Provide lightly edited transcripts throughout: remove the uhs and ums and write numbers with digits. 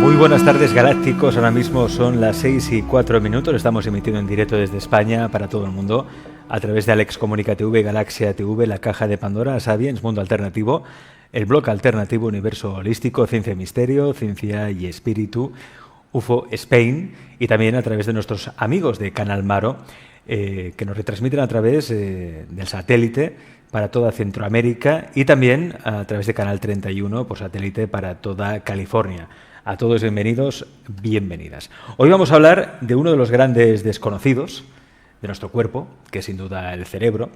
Muy buenas tardes, galácticos. Ahora mismo son las 6:04. Estamos emitiendo en directo desde España para todo el mundo a través de Alex Comunica TV, Galaxia TV, La Caja de Pandora, Sapiens, Mundo Alternativo, el blog alternativo, Universo Holístico, Ciencia y Misterio, Ciencia y Espíritu, UFO Spain, y también a través de nuestros amigos de Canal Maro, que nos retransmiten a través del satélite para toda Centroamérica y también a través de Canal 31 por satélite para toda California. A todos bienvenidos, bienvenidas. Hoy vamos a hablar de uno de los grandes desconocidos de nuestro cuerpo, que es sin duda el cerebro,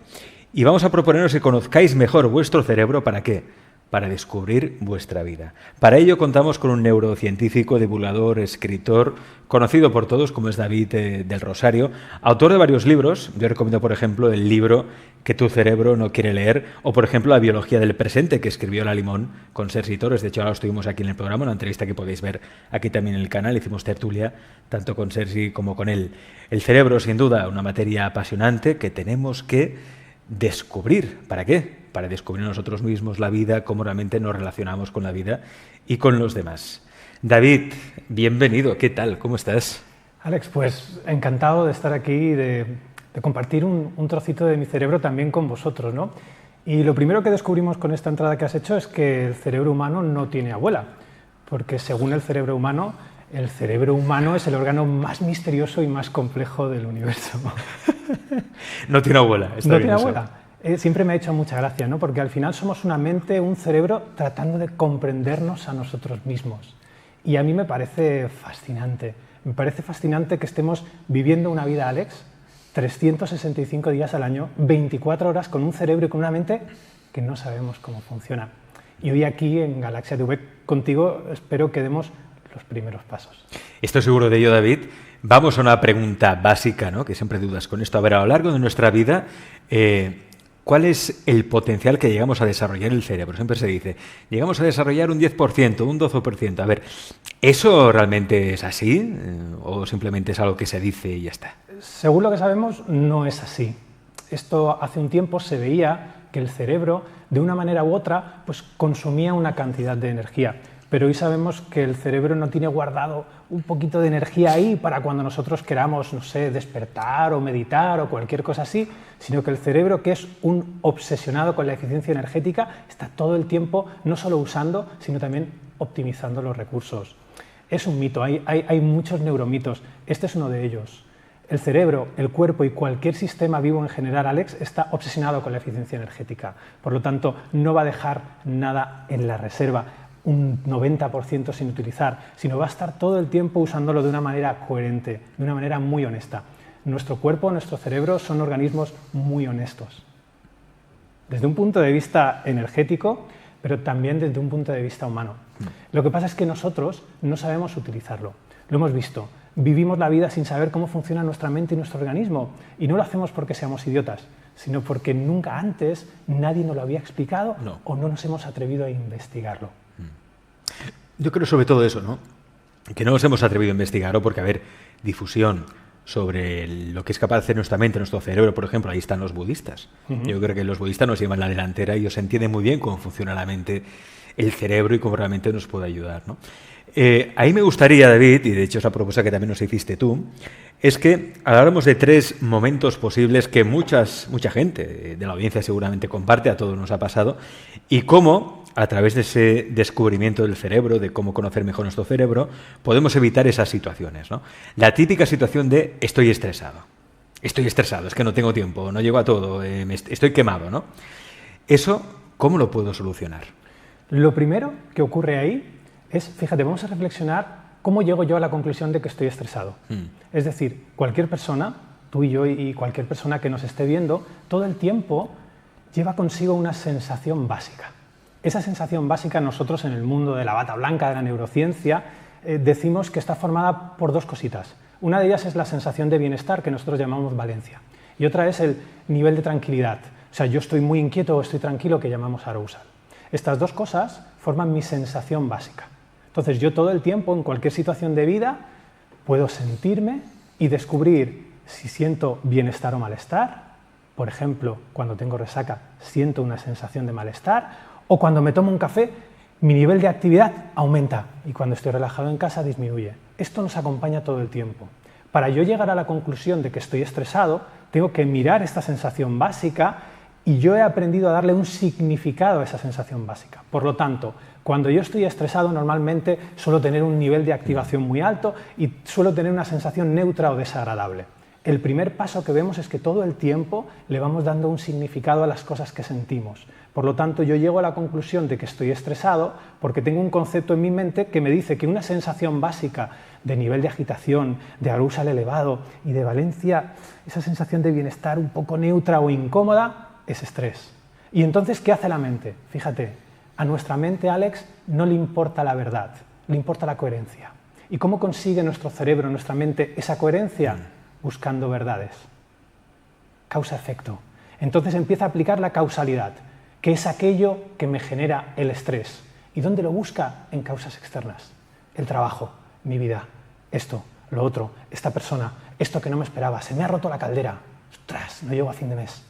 y vamos a proponeros que conozcáis mejor vuestro cerebro. ¿Para qué? Para descubrir vuestra vida. Para ello contamos con un neurocientífico, divulgador, escritor, conocido por todos como es David del Rosario, autor de varios libros. Yo recomiendo, por ejemplo, el libro Que tu cerebro no quiere leer, o por ejemplo La biología del presente, que escribió La Limón con Sergi Torres. De hecho, ahora lo estuvimos aquí en el programa, una entrevista que podéis ver aquí también en el canal. Hicimos tertulia tanto con Sergi como con él. El cerebro, sin duda, una materia apasionante que tenemos que descubrir. ¿Para qué? Para descubrir nosotros mismos la vida, cómo realmente nos relacionamos con la vida y con los demás. David, bienvenido. ¿Qué tal? ¿Cómo estás? Alex, pues encantado de estar aquí y de compartir un trocito de mi cerebro también con vosotros, ¿no? Y lo primero que descubrimos con esta entrada que has hecho es que el cerebro humano no tiene abuela, porque según el cerebro humano es el órgano más misterioso y más complejo del universo. No tiene abuela. No tiene abuela. Siempre me ha hecho mucha gracia, ¿no? Porque al final somos una mente, un cerebro, tratando de comprendernos a nosotros mismos. Y a mí me parece fascinante. Me parece fascinante que estemos viviendo una vida, Alex, 365 días al año, 24 horas, con un cerebro y con una mente que no sabemos cómo funciona. Y hoy aquí en Galaxia TV contigo espero que demos los primeros pasos. Estoy seguro de ello, David. Vamos a una pregunta básica, ¿no? Que siempre dudas con esto. A ver, a lo largo de nuestra vida, ¿cuál es el potencial que llegamos a desarrollar en el cerebro? Siempre se dice, llegamos a desarrollar un 10%, un 12%. A ver, ¿eso realmente es así? ¿O simplemente es algo que se dice y ya está? Según lo que sabemos, no es así. Esto hace un tiempo se veía que el cerebro, de una manera u otra, pues consumía una cantidad de energía. Pero hoy sabemos que el cerebro no tiene guardado un poquito de energía ahí para cuando nosotros queramos, no sé, despertar o meditar o cualquier cosa así, sino que el cerebro, que es un obsesionado con la eficiencia energética, está todo el tiempo no solo usando, sino también optimizando los recursos. Es un mito, hay muchos neuromitos, este es uno de ellos. El cerebro, el cuerpo y cualquier sistema vivo en general, Alex, está obsesionado con la eficiencia energética. Por lo tanto, no va a dejar nada en la reserva, un 90% sin utilizar, sino va a estar todo el tiempo usándolo de una manera coherente, de una manera muy honesta. Nuestro cuerpo, nuestro cerebro son organismos muy honestos. Desde un punto de vista energético, pero también desde un punto de vista humano. Lo que pasa es que nosotros no sabemos utilizarlo. Lo hemos visto. Vivimos la vida sin saber cómo funciona nuestra mente y nuestro organismo. Y no lo hacemos porque seamos idiotas, sino porque nunca antes nadie nos lo había explicado o no nos hemos atrevido a investigarlo. Yo creo sobre todo eso, ¿no? Que no nos hemos atrevido a investigarlo porque, a ver, difusión sobre lo que es capaz de hacer nuestra mente, nuestro cerebro, por ejemplo, ahí están los budistas. Yo creo que los budistas nos llevan la delantera y ellos entienden muy bien cómo funciona la mente, el cerebro y cómo realmente nos puede ayudar, ¿no? Ahí me gustaría, David, y de hecho esa propuesta que también nos hiciste tú, es que habláramos de 3 momentos posibles que mucha gente de la audiencia seguramente comparte, a todos nos ha pasado, y cómo, a través de ese descubrimiento del cerebro, de cómo conocer mejor nuestro cerebro, podemos evitar esas situaciones, ¿no? La típica situación de estoy estresado, es que no tengo tiempo, no llego a todo, estoy quemado, ¿no? Eso, ¿cómo lo puedo solucionar? Lo primero que ocurre ahí es, fíjate, vamos a reflexionar cómo llego yo a la conclusión de que estoy estresado. Es decir, cualquier persona, tú y yo y cualquier persona que nos esté viendo, todo el tiempo lleva consigo una sensación básica. Esa sensación básica nosotros en el mundo de la bata blanca, de la neurociencia, decimos que está formada por 2 cositas. Una de ellas es la sensación de bienestar, que nosotros llamamos valencia, y otra es el nivel de tranquilidad. O sea, yo estoy muy inquieto o estoy tranquilo, que llamamos arousal. Estas 2 cosas forman mi sensación básica. Entonces yo todo el tiempo, en cualquier situación de vida, puedo sentirme y descubrir si siento bienestar o malestar. Por ejemplo, cuando tengo resaca, siento una sensación de malestar, o cuando me tomo un café, Mi nivel de actividad aumenta y cuando estoy relajado en casa disminuye. Esto nos acompaña todo el tiempo. Para yo llegar a la conclusión de que estoy estresado, tengo que mirar esta sensación básica y yo he aprendido a darle un significado a esa sensación básica. Por lo tanto, cuando yo estoy estresado, normalmente suelo tener un nivel de activación muy alto y suelo tener una sensación neutra o desagradable. El primer paso que vemos es que todo el tiempo le vamos dando un significado a las cosas que sentimos. Por lo tanto, yo llego a la conclusión de que estoy estresado porque tengo un concepto en mi mente que me dice que una sensación básica de nivel de agitación, de arousal elevado y de valencia, esa sensación de bienestar un poco neutra o incómoda, es estrés. Y entonces, ¿qué hace la mente? Fíjate, a nuestra mente, Alex, no le importa la verdad, le importa la coherencia. ¿Y cómo consigue nuestro cerebro, nuestra mente, esa coherencia? Buscando verdades. Causa-efecto. Entonces empieza a aplicar la causalidad, que es aquello que me genera el estrés. ¿Y dónde lo busca? En causas externas. El trabajo, mi vida, esto, lo otro, esta persona, esto que no me esperaba, se me ha roto la caldera, ¡ostras!, no llego a fin de mes.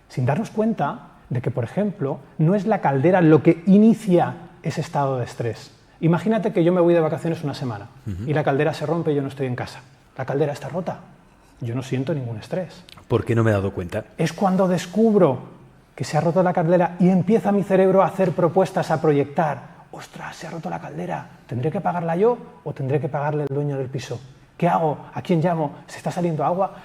Sin darnos cuenta de que, por ejemplo, no es la caldera lo que inicia ese estado de estrés. Imagínate que yo me voy de vacaciones una semana y la caldera se rompe y yo no estoy en casa. La caldera está rota. Yo no siento ningún estrés. ¿Por qué no me he dado cuenta? Es cuando descubro que se ha roto la caldera y empieza mi cerebro a hacer propuestas, a proyectar. ¡Ostras, se ha roto la caldera! ¿Tendré que pagarla yo o tendré que pagarle el dueño del piso? ¿Qué hago? ¿A quién llamo? ¿Se está saliendo agua?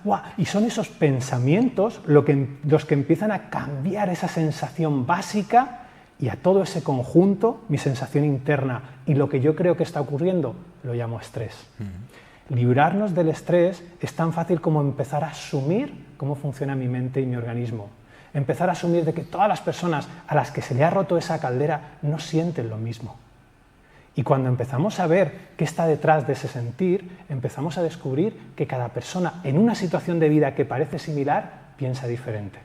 ¡Guau! Y son esos pensamientos los que empiezan a cambiar esa sensación básica y a todo ese conjunto, mi sensación interna y lo que yo creo que está ocurriendo, lo llamo estrés. Librarnos del estrés es tan fácil como empezar a asumir cómo funciona mi mente y mi organismo. Empezar a asumir de que todas las personas a las que se le ha roto esa caldera no sienten lo mismo. Y cuando empezamos a ver qué está detrás de ese sentir, empezamos a descubrir que cada persona en una situación de vida que parece similar piensa diferente.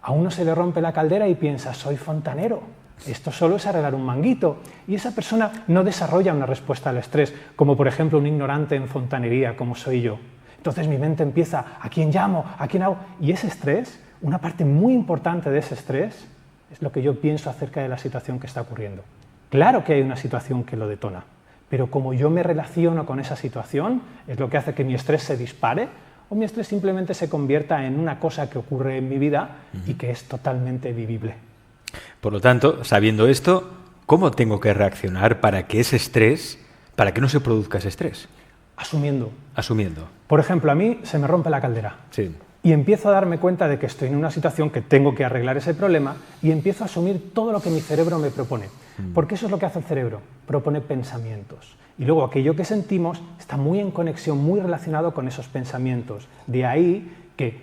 A uno se le rompe la caldera y piensa, soy fontanero. Esto solo es arreglar un manguito. Y esa persona no desarrolla una respuesta al estrés, como por ejemplo un ignorante en fontanería, como soy yo. Entonces mi mente empieza, ¿a quién llamo? ¿A quién hago? Y ese estrés, una parte muy importante de ese estrés, es lo que yo pienso acerca de la situación que está ocurriendo. Claro que hay una situación que lo detona, pero como yo me relaciono con esa situación, es lo que hace que mi estrés se dispare, o mi estrés simplemente se convierta en una cosa que ocurre en mi vida y que es totalmente vivible. Por lo tanto, sabiendo esto, ¿cómo tengo que reaccionar para que no se produzca ese estrés? Asumiendo. Asumiendo. Por ejemplo, a mí se me rompe la caldera. Sí. Y empiezo a darme cuenta de que estoy en una situación que tengo que arreglar ese problema y empiezo a asumir todo lo que mi cerebro me propone. Porque eso es lo que hace el cerebro, propone pensamientos. Y luego aquello que sentimos está muy en conexión, muy relacionado con esos pensamientos. De ahí que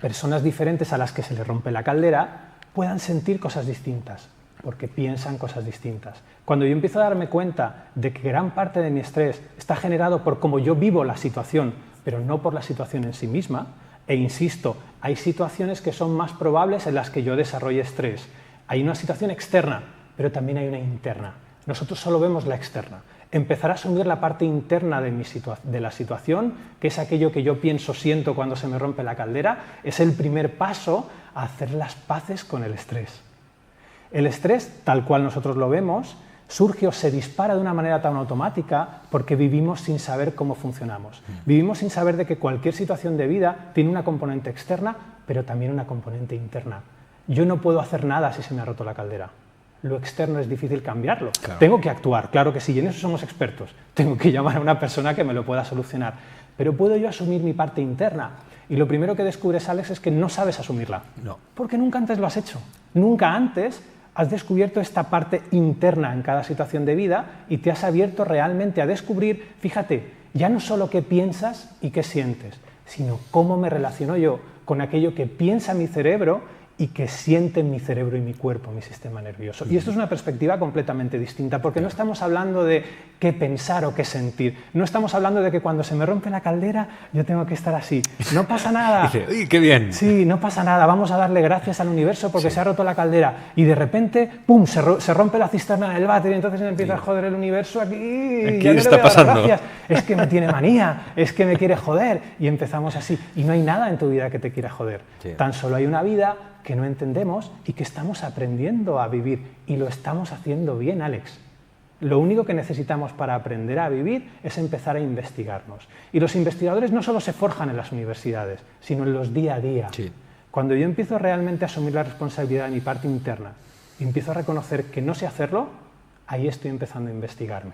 personas diferentes a las que se les rompe la caldera puedan sentir cosas distintas, porque piensan cosas distintas. Cuando yo empiezo a darme cuenta de que gran parte de mi estrés está generado por cómo yo vivo la situación, pero no por la situación en sí misma, e insisto, hay situaciones que son más probables en las que yo desarrolle estrés. Hay una situación externa, pero también hay una interna. Nosotros solo vemos la externa. Empezar a asumir la parte interna de la situación, que es aquello que yo pienso, siento cuando se me rompe la caldera, es el primer paso a hacer las paces con el estrés. El estrés, tal cual nosotros lo vemos, surge o se dispara de una manera tan automática porque vivimos sin saber cómo funcionamos. Vivimos sin saber de que cualquier situación de vida tiene una componente externa, pero también una componente interna. Yo no puedo hacer nada si se me ha roto la caldera. Lo externo es difícil cambiarlo. Claro. Tengo que actuar, claro que sí, y en eso somos expertos. Tengo que llamar a una persona que me lo pueda solucionar. Pero puedo yo asumir mi parte interna. Y lo primero que descubres, Alex, es que no sabes asumirla. No. Porque nunca antes lo has hecho. Nunca antes has descubierto esta parte interna en cada situación de vida y te has abierto realmente a descubrir, fíjate, ya no solo qué piensas y qué sientes, sino cómo me relaciono yo con aquello que piensa mi cerebro y que siente mi cerebro y mi cuerpo, mi sistema nervioso. Y esto es una perspectiva completamente distinta, porque no estamos hablando de qué pensar o qué sentir. No estamos hablando de que cuando se me rompe la caldera yo tengo que estar así. No pasa nada. Dice, ¡uy, qué bien! Sí, no pasa nada. Vamos a darle gracias al universo porque se ha roto la caldera. Y de repente, ¡pum!, se rompe la cisterna del váter y entonces me empieza a joder el universo aquí. ¿Qué está pasando? Es que me tiene manía, es que me quiere joder. Y empezamos así. Y no hay nada en tu vida que te quiera joder. Sí. Tan solo hay una vida, que no entendemos y que estamos aprendiendo a vivir. Y lo estamos haciendo bien, Alex. Lo único que necesitamos para aprender a vivir es empezar a investigarnos. Y los investigadores no solo se forjan en las universidades, sino en los día a día. Sí. Cuando yo empiezo realmente a asumir la responsabilidad de mi parte interna y empiezo a reconocer que no sé hacerlo, ahí estoy empezando a investigarme.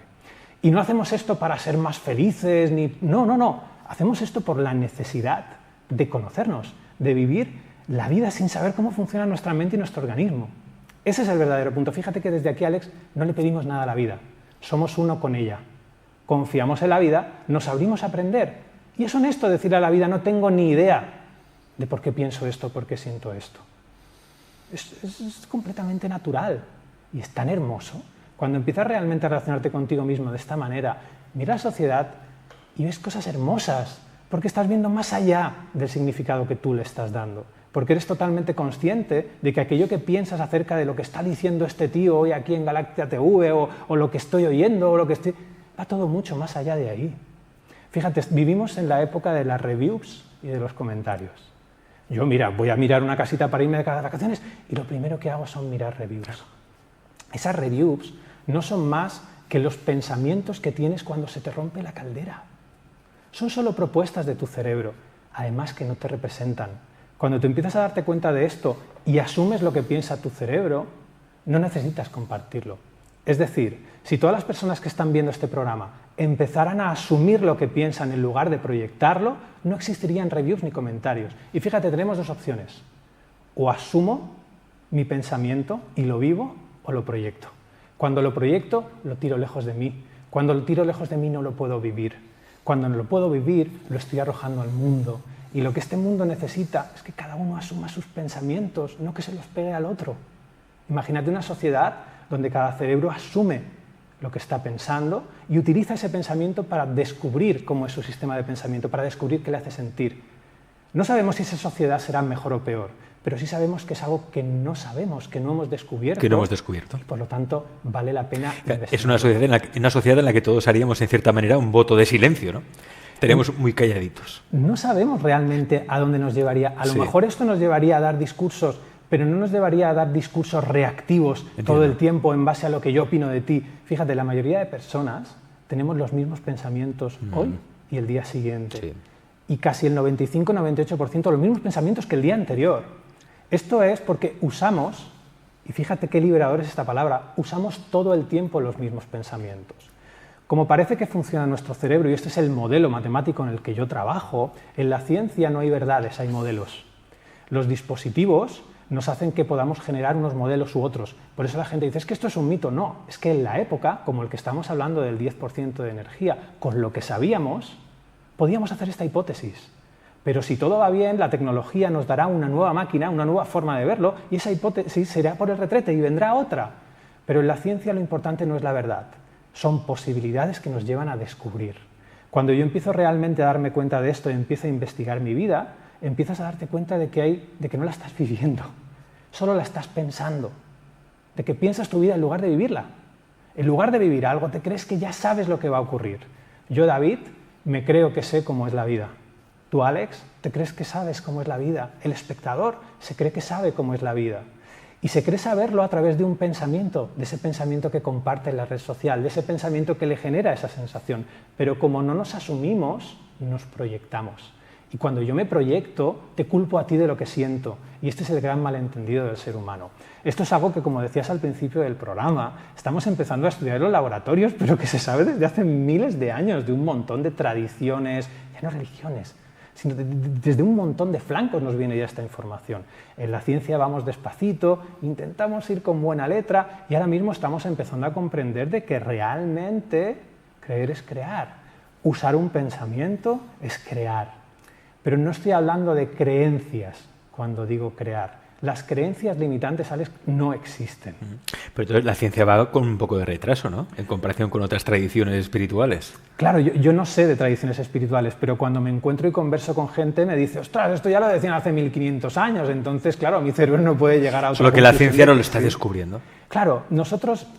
Y no hacemos esto para ser más felices, ni... No. Hacemos esto por la necesidad de conocernos, de vivir la vida sin saber cómo funciona nuestra mente y nuestro organismo. Ese es el verdadero punto. Fíjate que desde aquí, Alex, no le pedimos nada a la vida. Somos uno con ella. Confiamos en la vida, nos abrimos a aprender. Y es honesto decirle a la vida, no tengo ni idea de por qué pienso esto, por qué siento esto. Es completamente natural y es tan hermoso. Cuando empiezas realmente a relacionarte contigo mismo de esta manera, mira la sociedad y ves cosas hermosas, porque estás viendo más allá del significado que tú le estás dando, porque eres totalmente consciente de que aquello que piensas acerca de lo que está diciendo este tío hoy aquí en Galaxia TV o lo que estoy oyendo, o lo que estoy... va todo mucho más allá de ahí. Fíjate, vivimos en la época de las reviews y de los comentarios. Yo, mira, voy a mirar una casita para irme de vacaciones y lo primero que hago son mirar reviews. Esas reviews no son más que los pensamientos que tienes cuando se te rompe la caldera. Son solo propuestas de tu cerebro, además que no te representan. Cuando te empiezas a darte cuenta de esto y asumes lo que piensa tu cerebro, no necesitas compartirlo. Es decir, si todas las personas que están viendo este programa empezaran a asumir lo que piensan en lugar de proyectarlo, no existirían reviews ni comentarios. Y fíjate, tenemos dos opciones. O asumo mi pensamiento y lo vivo, o lo proyecto. Cuando lo proyecto, lo tiro lejos de mí. Cuando lo tiro lejos de mí, no lo puedo vivir. Cuando no lo puedo vivir, lo estoy arrojando al mundo. Y lo que este mundo necesita es que cada uno asuma sus pensamientos, no que se los pegue al otro. Imagínate una sociedad donde cada cerebro asume lo que está pensando y utiliza ese pensamiento para descubrir cómo es su sistema de pensamiento, para descubrir qué le hace sentir. No sabemos si esa sociedad será mejor o peor, pero sí sabemos que es algo que no sabemos, que no hemos descubierto. Que no hemos descubierto. Y por lo tanto, vale la pena investigar. Es una sociedad en la que todos haríamos, en cierta manera, un voto de silencio, ¿no? Estaríamos muy calladitos. No sabemos realmente a dónde nos llevaría. A lo mejor esto nos llevaría a dar discursos, pero no nos llevaría a dar discursos reactivos. Entiendo. Todo el tiempo en base a lo que yo opino de ti. Fíjate, la mayoría de personas tenemos los mismos pensamientos hoy y el día siguiente. Sí. Y casi el 95-98% los mismos pensamientos que el día anterior. Esto es porque usamos, y fíjate qué liberador es esta palabra, usamos todo el tiempo los mismos pensamientos. Como parece que funciona nuestro cerebro, y este es el modelo matemático en el que yo trabajo, en la ciencia no hay verdades, hay modelos. Los dispositivos nos hacen que podamos generar unos modelos u otros. Por eso la gente dice, es que esto es un mito. No, es que en la época, como el que estamos hablando del 10% de energía, con lo que sabíamos, podíamos hacer esta hipótesis. Pero si todo va bien, la tecnología nos dará una nueva máquina, una nueva forma de verlo, y esa hipótesis será por el retrete y vendrá otra. Pero en la ciencia lo importante no es la verdad, son posibilidades que nos llevan a descubrir. Cuando yo empiezo realmente a darme cuenta de esto y empiezo a investigar mi vida, empiezas a darte cuenta de que no la estás viviendo, solo la estás pensando, de que piensas tu vida en lugar de vivirla. En lugar de vivir algo, te crees que ya sabes lo que va a ocurrir. Yo, David, me creo que sé cómo es la vida. Tú, Alex, te crees que sabes cómo es la vida. El espectador se cree que sabe cómo es la vida. Y se cree saberlo a través de un pensamiento, de ese pensamiento que comparte en la red social, de ese pensamiento que le genera esa sensación. Pero como no nos asumimos, nos proyectamos. Y cuando yo me proyecto, te culpo a ti de lo que siento. Y este es el gran malentendido del ser humano. Esto es algo que, como decías al principio del programa, estamos empezando a estudiar en los laboratorios, pero que se sabe desde hace miles de años, de un montón de tradiciones, ya no religiones, sino desde un montón de flancos nos viene ya esta información. En la ciencia vamos despacito, intentamos ir con buena letra y ahora mismo estamos empezando a comprender de que realmente creer es crear. Usar un pensamiento es crear. Pero no estoy hablando de creencias cuando digo crear. Las creencias limitantes, Alex, no existen. Pero entonces la ciencia va con un poco de retraso, ¿no? En comparación con otras tradiciones espirituales. Claro, yo no sé de tradiciones espirituales, pero cuando me encuentro y converso con gente me dice, ostras, esto ya lo decían hace 1500 años, entonces, claro, mi cerebro no puede llegar a otra Solo que la ciencia no lo está descubriendo. Claro,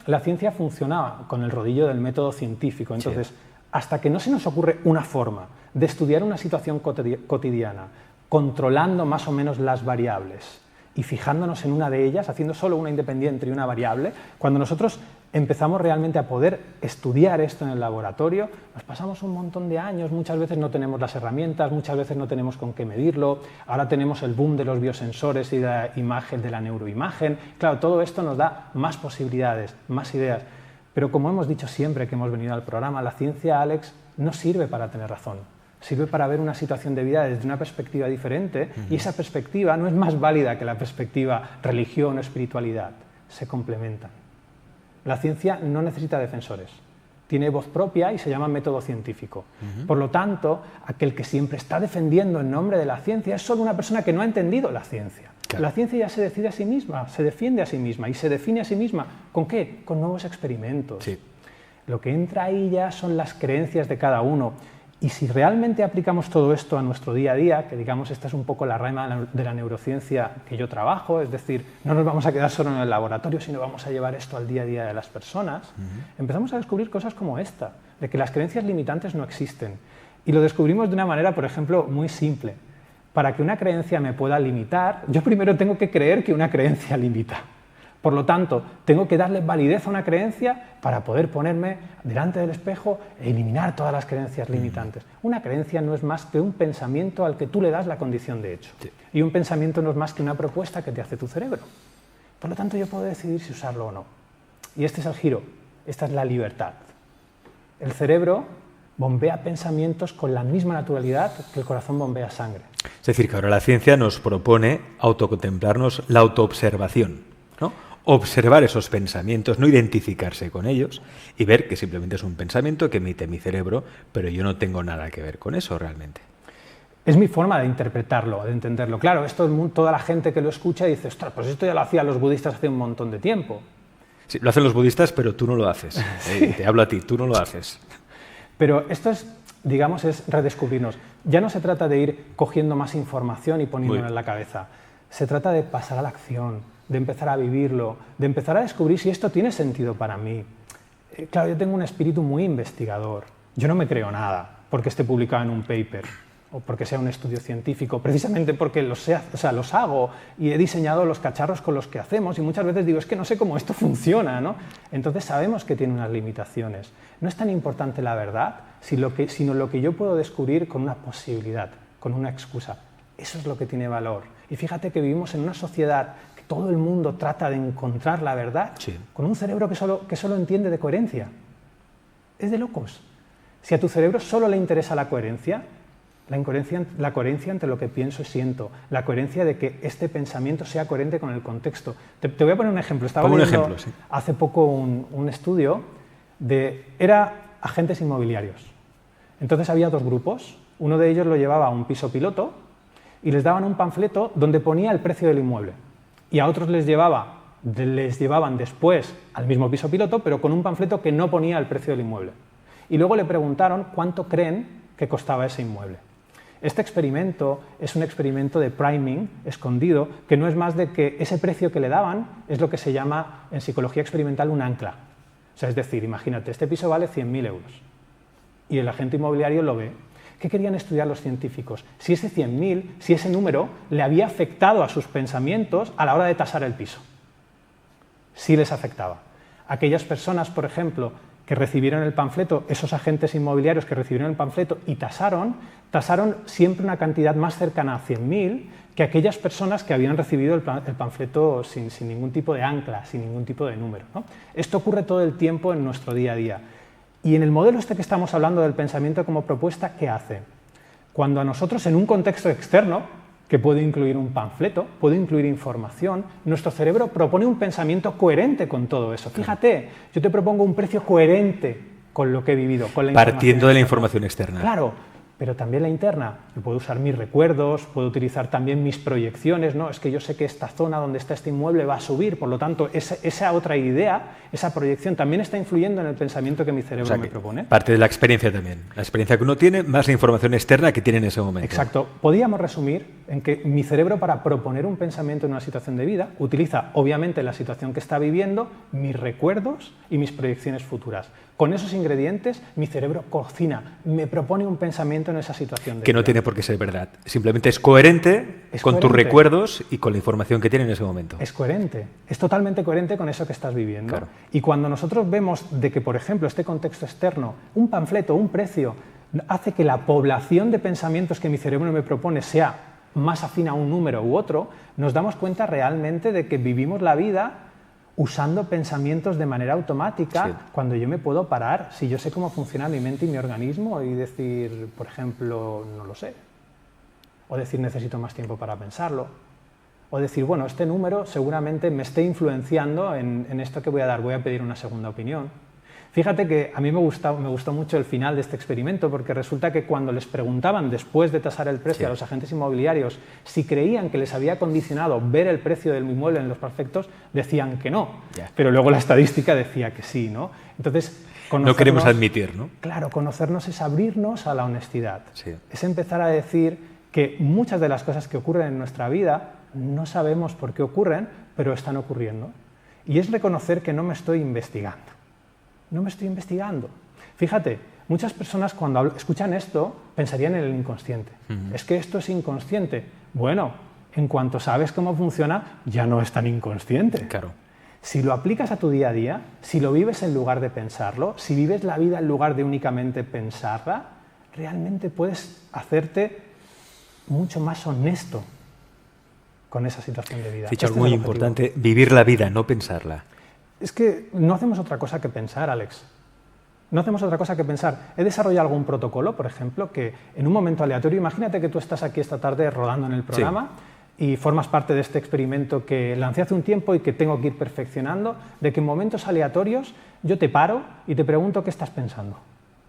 la ciencia funcionaba con el rodillo del método científico, entonces, hasta que no se nos ocurre una forma de estudiar una situación cotidiana, controlando más o menos las variables, y fijándonos en una de ellas, haciendo solo una independiente y una variable, cuando nosotros empezamos realmente a poder estudiar esto en el laboratorio, nos pasamos un montón de años, muchas veces no tenemos las herramientas, muchas veces no tenemos con qué medirlo, ahora tenemos el boom de los biosensores y de la imagen, de la neuroimagen. Claro, todo esto nos da más posibilidades, más ideas, pero como hemos dicho siempre que hemos venido al programa, la ciencia, Alex, no sirve para tener razón. Sirve para ver una situación de vida desde una perspectiva diferente y esa perspectiva no es más válida que la perspectiva religión o espiritualidad. Se complementan. La ciencia no necesita defensores. Tiene voz propia y se llama método científico. Por lo tanto, aquel que siempre está defendiendo en nombre de la ciencia es solo una persona que no ha entendido la ciencia. Claro. La ciencia ya se decide a sí misma, se defiende a sí misma y se define a sí misma. ¿Con qué? Con nuevos experimentos. Sí. Lo que entra ahí ya son las creencias de cada uno. Y si realmente aplicamos todo esto a nuestro día a día, que digamos esta es un poco la rama de la neurociencia que yo trabajo, es decir, no nos vamos a quedar solo en el laboratorio, sino vamos a llevar esto al día a día de las personas, empezamos a descubrir cosas como esta, de que las creencias limitantes no existen. Y lo descubrimos de una manera, por ejemplo, muy simple. Para que una creencia me pueda limitar, yo primero tengo que creer que una creencia limita. Por lo tanto, tengo que darle validez a una creencia para poder ponerme delante del espejo e eliminar todas las creencias limitantes. Una creencia no es más que un pensamiento al que tú le das la condición de hecho. Sí. Y un pensamiento no es más que una propuesta que te hace tu cerebro. Por lo tanto, yo puedo decidir si usarlo o no. Y este es el giro, esta es la libertad. El cerebro bombea pensamientos con la misma naturalidad que el corazón bombea sangre. Es decir, que ahora la ciencia nos propone autocontemplarnos la autoobservación, ¿no? Observar esos pensamientos, no identificarse con ellos y ver que simplemente es un pensamiento que emite mi cerebro, pero yo no tengo nada que ver con eso realmente. Es mi forma de interpretarlo, de entenderlo. Claro, esto toda la gente que lo escucha dice, ostras, pues esto ya lo hacían los budistas hace un montón de tiempo. Sí, lo hacen los budistas, pero tú no lo haces. Sí. Te hablo a ti, tú no lo haces. Pero esto es, digamos, es redescubrirnos. Ya no se trata de ir cogiendo más información y poniéndola en la cabeza. Se trata de pasar a la acción, de empezar a vivirlo, de empezar a descubrir si esto tiene sentido para mí. Claro, yo tengo un espíritu muy investigador. Yo no me creo nada porque esté publicado en un paper o porque sea un estudio científico, precisamente porque los hago y he diseñado los cacharros con los que hacemos y muchas veces digo, es que no sé cómo esto funciona, ¿no? Entonces sabemos que tiene unas limitaciones. No es tan importante la verdad, sino lo que yo puedo descubrir con una posibilidad, con una excusa. Eso es lo que tiene valor. Y fíjate que vivimos en una sociedad que todo el mundo trata de encontrar la verdad con un cerebro que solo entiende de coherencia. Es de locos. Si a tu cerebro solo le interesa la coherencia entre lo que pienso y siento, la coherencia de que este pensamiento sea coherente con el contexto. Te voy a poner un ejemplo. Estaba leyendo hace poco un estudio era agentes inmobiliarios. Entonces había dos grupos. Uno de ellos lo llevaba a un piso piloto y les daban un panfleto donde ponía el precio del inmueble. Y a otros les llevaban después al mismo piso piloto, pero con un panfleto que no ponía el precio del inmueble. Y luego le preguntaron cuánto creen que costaba ese inmueble. Este experimento es un experimento de priming escondido, que no es más de que ese precio que le daban es lo que se llama en psicología experimental un ancla. O sea, es decir, imagínate, este piso vale 100.000 euros y el agente inmobiliario lo ve. ¿Qué querían estudiar los científicos? Si ese 100.000, si ese número le había afectado a sus pensamientos a la hora de tasar el piso. Sí les afectaba. Aquellas personas, por ejemplo, que recibieron el panfleto, esos agentes inmobiliarios que recibieron el panfleto y tasaron siempre una cantidad más cercana a 100.000 que aquellas personas que habían recibido el panfleto sin ningún tipo de ancla, sin ningún tipo de número, ¿no? Esto ocurre todo el tiempo en nuestro día a día. Y en el modelo que estamos hablando del pensamiento como propuesta, ¿qué hace? Cuando a nosotros, en un contexto externo, que puede incluir un panfleto, puede incluir información, nuestro cerebro propone un pensamiento coherente con todo eso. Fíjate, yo te propongo un precio coherente con lo que he vivido, con la partiendo de la información externa. Claro, pero también la interna. Yo puedo usar mis recuerdos, puedo utilizar también mis proyecciones, ¿no? Es que yo sé que esta zona donde está este inmueble va a subir, por lo tanto, esa otra idea, esa proyección también está influyendo en el pensamiento que mi cerebro me propone. Parte de la experiencia también. La experiencia que uno tiene, más la información externa que tiene en ese momento. Exacto. Podríamos resumir en que mi cerebro, para proponer un pensamiento en una situación de vida, utiliza, obviamente, la situación que está viviendo, mis recuerdos y mis proyecciones futuras. Con esos ingredientes, mi cerebro cocina, me propone un pensamiento en esa situación. Que no tiene por qué ser verdad. Simplemente es coherente con tus recuerdos y con la información que tiene en ese momento. Es coherente. Es totalmente coherente con eso que estás viviendo. Claro. Y cuando nosotros vemos de que, por ejemplo, este contexto externo, un panfleto, un precio, hace que la población de pensamientos que mi cerebro me propone sea más afín a un número u otro, nos damos cuenta realmente de que vivimos la vida usando pensamientos de manera automática, sí, cuando yo me puedo parar, si yo sé cómo funciona mi mente y mi organismo y decir, por ejemplo, no lo sé, o decir necesito más tiempo para pensarlo, o decir, bueno, este número seguramente me esté influenciando en esto que voy a dar, voy a pedir una segunda opinión. Fíjate que a mí me gustó mucho el final de este experimento, porque resulta que cuando les preguntaban, después de tasar el precio, sí, a los agentes inmobiliarios, si creían que les había condicionado ver el precio del inmueble en los prospectos, decían que no. Yeah. Pero luego la estadística decía que sí, ¿no? Entonces, no queremos admitir, ¿no? Claro, conocernos es abrirnos a la honestidad. Sí. Es empezar a decir que muchas de las cosas que ocurren en nuestra vida no sabemos por qué ocurren, pero están ocurriendo. Y es reconocer que no me estoy investigando. No me estoy investigando. Fíjate, muchas personas cuando escuchan esto pensarían en el inconsciente. Es que esto es inconsciente. Bueno, en cuanto sabes cómo funciona, ya no es tan inconsciente. Claro. Si lo aplicas a tu día a día, si lo vives en lugar de pensarlo, si vives la vida en lugar de únicamente pensarla, realmente puedes hacerte mucho más honesto con esa situación de vida. Has dicho algo muy importante, vivir la vida, no pensarla. Es que no hacemos otra cosa que pensar, Alex. No hacemos otra cosa que pensar. He desarrollado algún protocolo, por ejemplo, que en un momento aleatorio, imagínate que tú estás aquí esta tarde rodando en el programa, sí, y formas parte de este experimento que lancé hace un tiempo y que tengo que ir perfeccionando, de que en momentos aleatorios yo te paro y te pregunto qué estás pensando.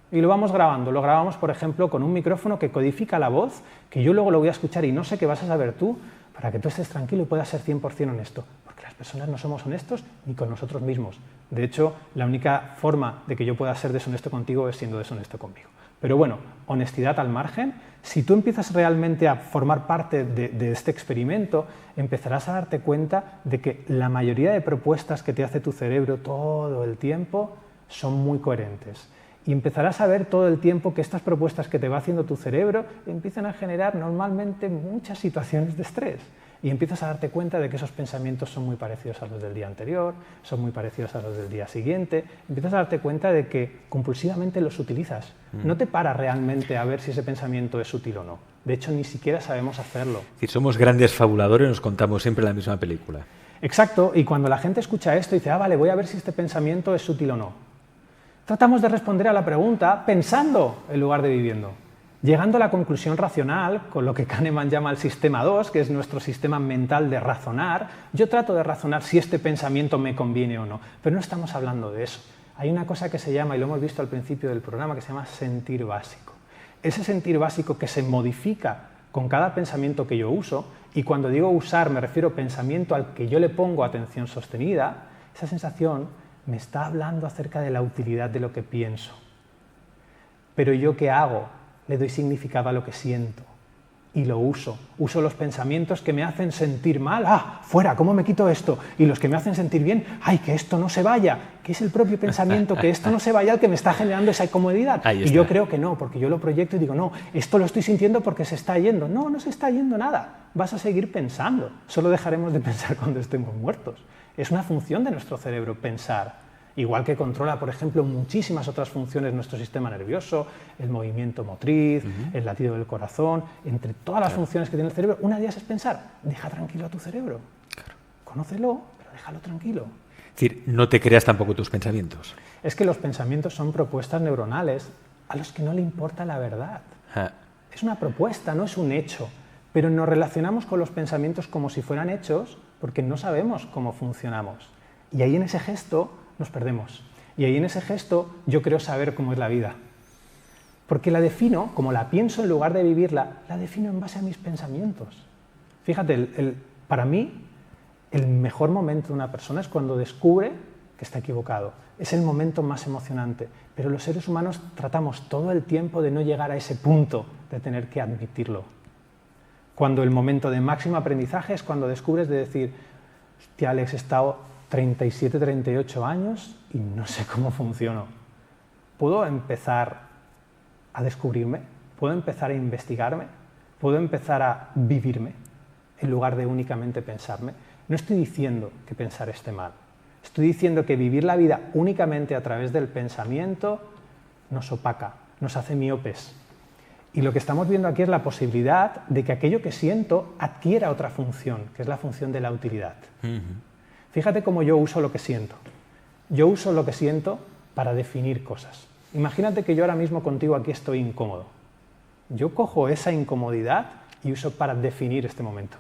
Y lo vamos grabando. Lo grabamos, por ejemplo, con un micrófono que codifica la voz, que yo luego lo voy a escuchar y no sé qué vas a saber tú, para que tú estés tranquilo y puedas ser 100% honesto. Las personas no somos honestos ni con nosotros mismos. De hecho, la única forma de que yo pueda ser deshonesto contigo es siendo deshonesto conmigo. Pero bueno, honestidad al margen. Si tú empiezas realmente a formar parte de este experimento, empezarás a darte cuenta de que la mayoría de propuestas que te hace tu cerebro todo el tiempo son muy coherentes. Y empezarás a ver todo el tiempo que estas propuestas que te va haciendo tu cerebro empiezan a generar normalmente muchas situaciones de estrés. Y empiezas a darte cuenta de que esos pensamientos son muy parecidos a los del día anterior, son muy parecidos a los del día siguiente. Empiezas a darte cuenta de que compulsivamente los utilizas. No te paras realmente a ver si ese pensamiento es útil o no. De hecho, ni siquiera sabemos hacerlo. Es decir, somos grandes fabuladores y nos contamos siempre la misma película. Exacto, y cuando la gente escucha esto y dice, vale, voy a ver si este pensamiento es útil o no. Tratamos de responder a la pregunta pensando en lugar de viviendo. Llegando a la conclusión racional, con lo que Kahneman llama el sistema 2, que es nuestro sistema mental de razonar, yo trato de razonar si este pensamiento me conviene o no, pero no estamos hablando de eso. Hay una cosa que se llama, y lo hemos visto al principio del programa, que se llama sentir básico. Ese sentir básico que se modifica con cada pensamiento que yo uso, y cuando digo usar me refiero a pensamiento al que yo le pongo atención sostenida, esa sensación me está hablando acerca de la utilidad de lo que pienso. Pero ¿yo qué hago? Le doy significado a lo que siento y lo uso. Uso los pensamientos que me hacen sentir mal. ¡Ah, fuera! ¿Cómo me quito esto? Y los que me hacen sentir bien. ¡Ay, que esto no se vaya! Que es el propio pensamiento, que esto no se vaya, el que me está generando esa incomodidad. Y yo creo que no, porque yo lo proyecto y digo, no, esto lo estoy sintiendo porque se está yendo. No, no se está yendo nada. Vas a seguir pensando. Solo dejaremos de pensar cuando estemos muertos. Es una función de nuestro cerebro pensar. Igual que controla, por ejemplo, muchísimas otras funciones nuestro sistema nervioso, el movimiento motriz, el latido del corazón, entre todas las funciones que tiene el cerebro, una de ellas es pensar. Deja tranquilo a tu cerebro. Conócelo, pero déjalo tranquilo. Es decir, no te creas tampoco tus pensamientos. Es que los pensamientos son propuestas neuronales a los que no le importa la verdad. Es una propuesta, no es un hecho. Pero nos relacionamos con los pensamientos como si fueran hechos porque no sabemos cómo funcionamos. Y ahí en ese gesto nos perdemos. Y ahí en ese gesto yo creo saber cómo es la vida. Porque la defino, como la pienso en lugar de vivirla, la defino en base a mis pensamientos. Fíjate, para mí, el mejor momento de una persona es cuando descubre que está equivocado. Es el momento más emocionante. Pero los seres humanos tratamos todo el tiempo de no llegar a ese punto de tener que admitirlo. Cuando el momento de máximo aprendizaje es cuando descubres de decir, hostia, Alex, he estado 37, 38 años y no sé cómo funciono. puedo empezar a descubrirme, puedo empezar a investigarme, puedo empezar a vivirme en lugar de únicamente pensarme. No estoy diciendo que pensar esté mal, estoy diciendo que vivir la vida únicamente a través del pensamiento nos opaca, nos hace miopes. Y lo que estamos viendo aquí es la posibilidad de que aquello que siento adquiera otra función, que es la función de la utilidad. Fíjate cómo yo uso lo que siento. Yo uso lo que siento para definir cosas. Imagínate que yo ahora mismo contigo aquí estoy incómodo. Yo cojo esa incomodidad y uso para definir este momento.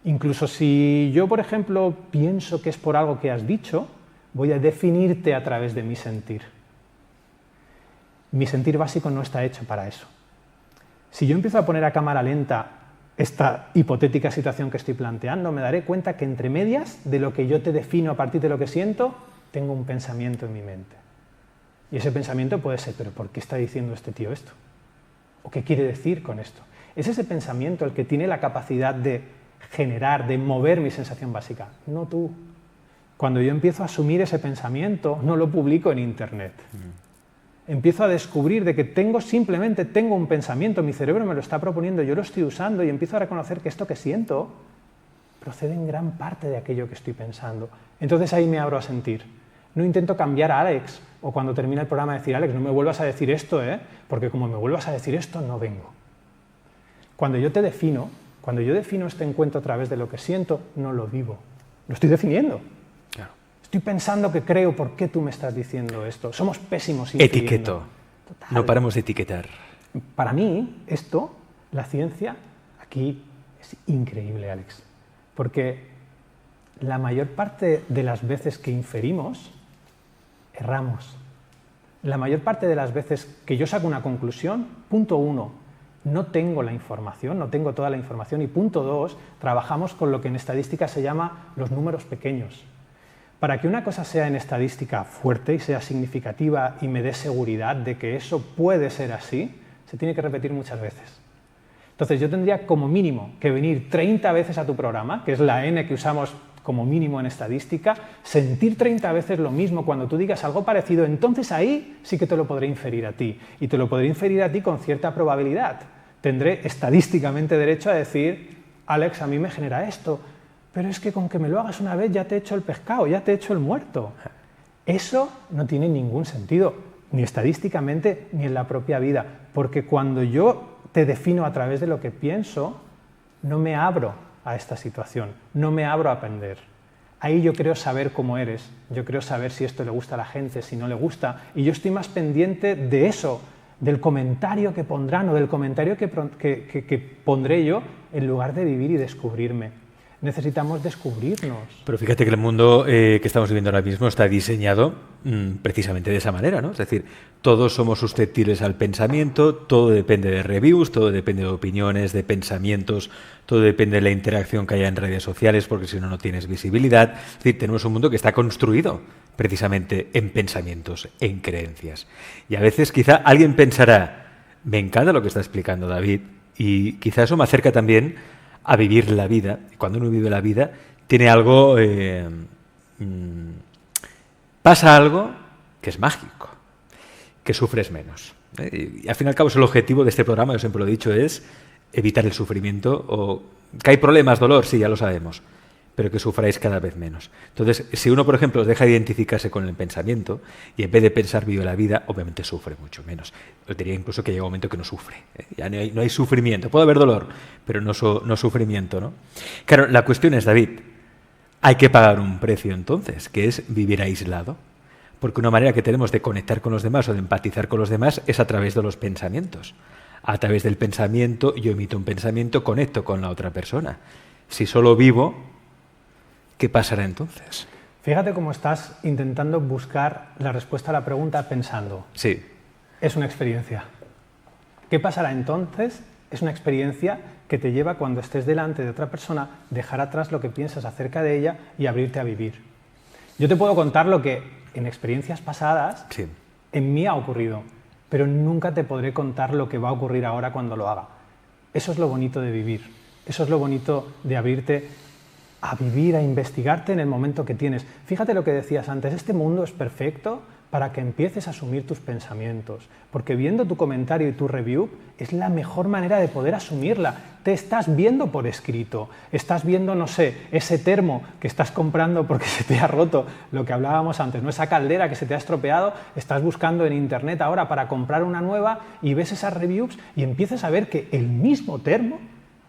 Incluso si yo, por ejemplo, pienso que es por algo que has dicho, voy a definirte a través de mi sentir. Mi sentir básico no está hecho para eso. Si yo empiezo a poner a cámara lenta esta hipotética situación que estoy planteando, me daré cuenta que entre medias de lo que yo te defino a partir de lo que siento, tengo un pensamiento en mi mente. Y ese pensamiento puede ser, ¿pero por qué está diciendo este tío esto? ¿O qué quiere decir con esto? Es ese pensamiento el que tiene la capacidad de generar, de mover mi sensación básica, no tú. Cuando yo empiezo a asumir ese pensamiento, no lo publico en internet. Empiezo a descubrir de que simplemente tengo un pensamiento, mi cerebro me lo está proponiendo, yo lo estoy usando y empiezo a reconocer que esto que siento procede en gran parte de aquello que estoy pensando. Entonces ahí me abro a sentir. No intento cambiar a Alex o cuando termina el programa decir, Alex, no me vuelvas a decir esto, porque como me vuelvas a decir esto, no vengo. Cuando yo defino este encuentro a través de lo que siento, no lo vivo. Lo estoy definiendo. Claro. Estoy pensando que creo, ¿por qué tú me estás diciendo esto? Somos pésimos infiriendo. Etiqueto. Total. No paramos de etiquetar. Para mí, la ciencia, aquí es increíble, Alex. Porque la mayor parte de las veces que inferimos, erramos. La mayor parte de las veces que yo saco una conclusión, punto 1, no tengo la información, no tengo toda la información, y punto 2, trabajamos con lo que en estadística se llama los números pequeños. Para que una cosa sea en estadística fuerte y sea significativa y me dé seguridad de que eso puede ser así, se tiene que repetir muchas veces. Entonces yo tendría como mínimo que venir 30 veces a tu programa, que es la N que usamos como mínimo en estadística, sentir 30 veces lo mismo cuando tú digas algo parecido, entonces ahí sí que te lo podré inferir a ti. Y te lo podré inferir a ti con cierta probabilidad. Tendré estadísticamente derecho a decir, Alex, a mí me genera esto, pero es que con que me lo hagas una vez ya te he hecho el pescado, ya te he hecho el muerto. Eso no tiene ningún sentido, ni estadísticamente ni en la propia vida, porque cuando yo te defino a través de lo que pienso, no me abro a esta situación, no me abro a aprender. Ahí yo creo saber cómo eres, yo creo saber si esto le gusta a la gente, si no le gusta, y yo estoy más pendiente de eso, del comentario que pondrán o del comentario que pondré yo en lugar de vivir y descubrirme. Necesitamos descubrirnos. Pero fíjate que el mundo que estamos viviendo ahora mismo está diseñado precisamente de esa manera, ¿no? Es decir, todos somos susceptibles al pensamiento, todo depende de reviews, todo depende de opiniones, de pensamientos, todo depende de la interacción que haya en redes sociales, porque si no, no tienes visibilidad. Es decir, tenemos un mundo que está construido precisamente en pensamientos, en creencias. Y a veces quizá alguien pensará, me encanta lo que está explicando David, y quizá eso me acerca también a vivir la vida. Cuando uno vive la vida, tiene algo, pasa algo que es mágico, que sufres menos. Y al fin y al cabo, el objetivo de este programa, yo siempre lo he dicho, es evitar el sufrimiento, o que hay problemas, dolor, sí, ya lo sabemos, pero que sufráis cada vez menos. Entonces, si uno, por ejemplo, os deja de identificarse con el pensamiento y en vez de pensar vive la vida, obviamente sufre mucho menos. Os diría incluso que llega un momento que no sufre. Ya no hay sufrimiento. Puede haber dolor, pero no sufrimiento, ¿no? Claro, la cuestión es, David, hay que pagar un precio entonces, que es vivir aislado. Porque una manera que tenemos de conectar con los demás o de empatizar con los demás es a través de los pensamientos. A través del pensamiento, yo emito un pensamiento, conecto con la otra persona. Si solo vivo, ¿qué pasará entonces? Fíjate cómo estás intentando buscar la respuesta a la pregunta pensando. Sí. Es una experiencia. ¿Qué pasará entonces? Es una experiencia que te lleva, cuando estés delante de otra persona, dejar atrás lo que piensas acerca de ella y abrirte a vivir. Yo te puedo contar lo que en experiencias pasadas en mí ha ocurrido, pero nunca te podré contar lo que va a ocurrir ahora cuando lo haga. Eso es lo bonito de vivir. Eso es lo bonito de abrirte a vivir, a investigarte en el momento que tienes. Fíjate lo que decías antes, este mundo es perfecto para que empieces a asumir tus pensamientos, porque viendo tu comentario y tu review es la mejor manera de poder asumirla. Te estás viendo por escrito, estás viendo, no sé, ese termo que estás comprando porque se te ha roto, lo que hablábamos antes, ¿no? Esa caldera que se te ha estropeado, estás buscando en internet ahora para comprar una nueva y ves esas reviews y empiezas a ver que el mismo termo,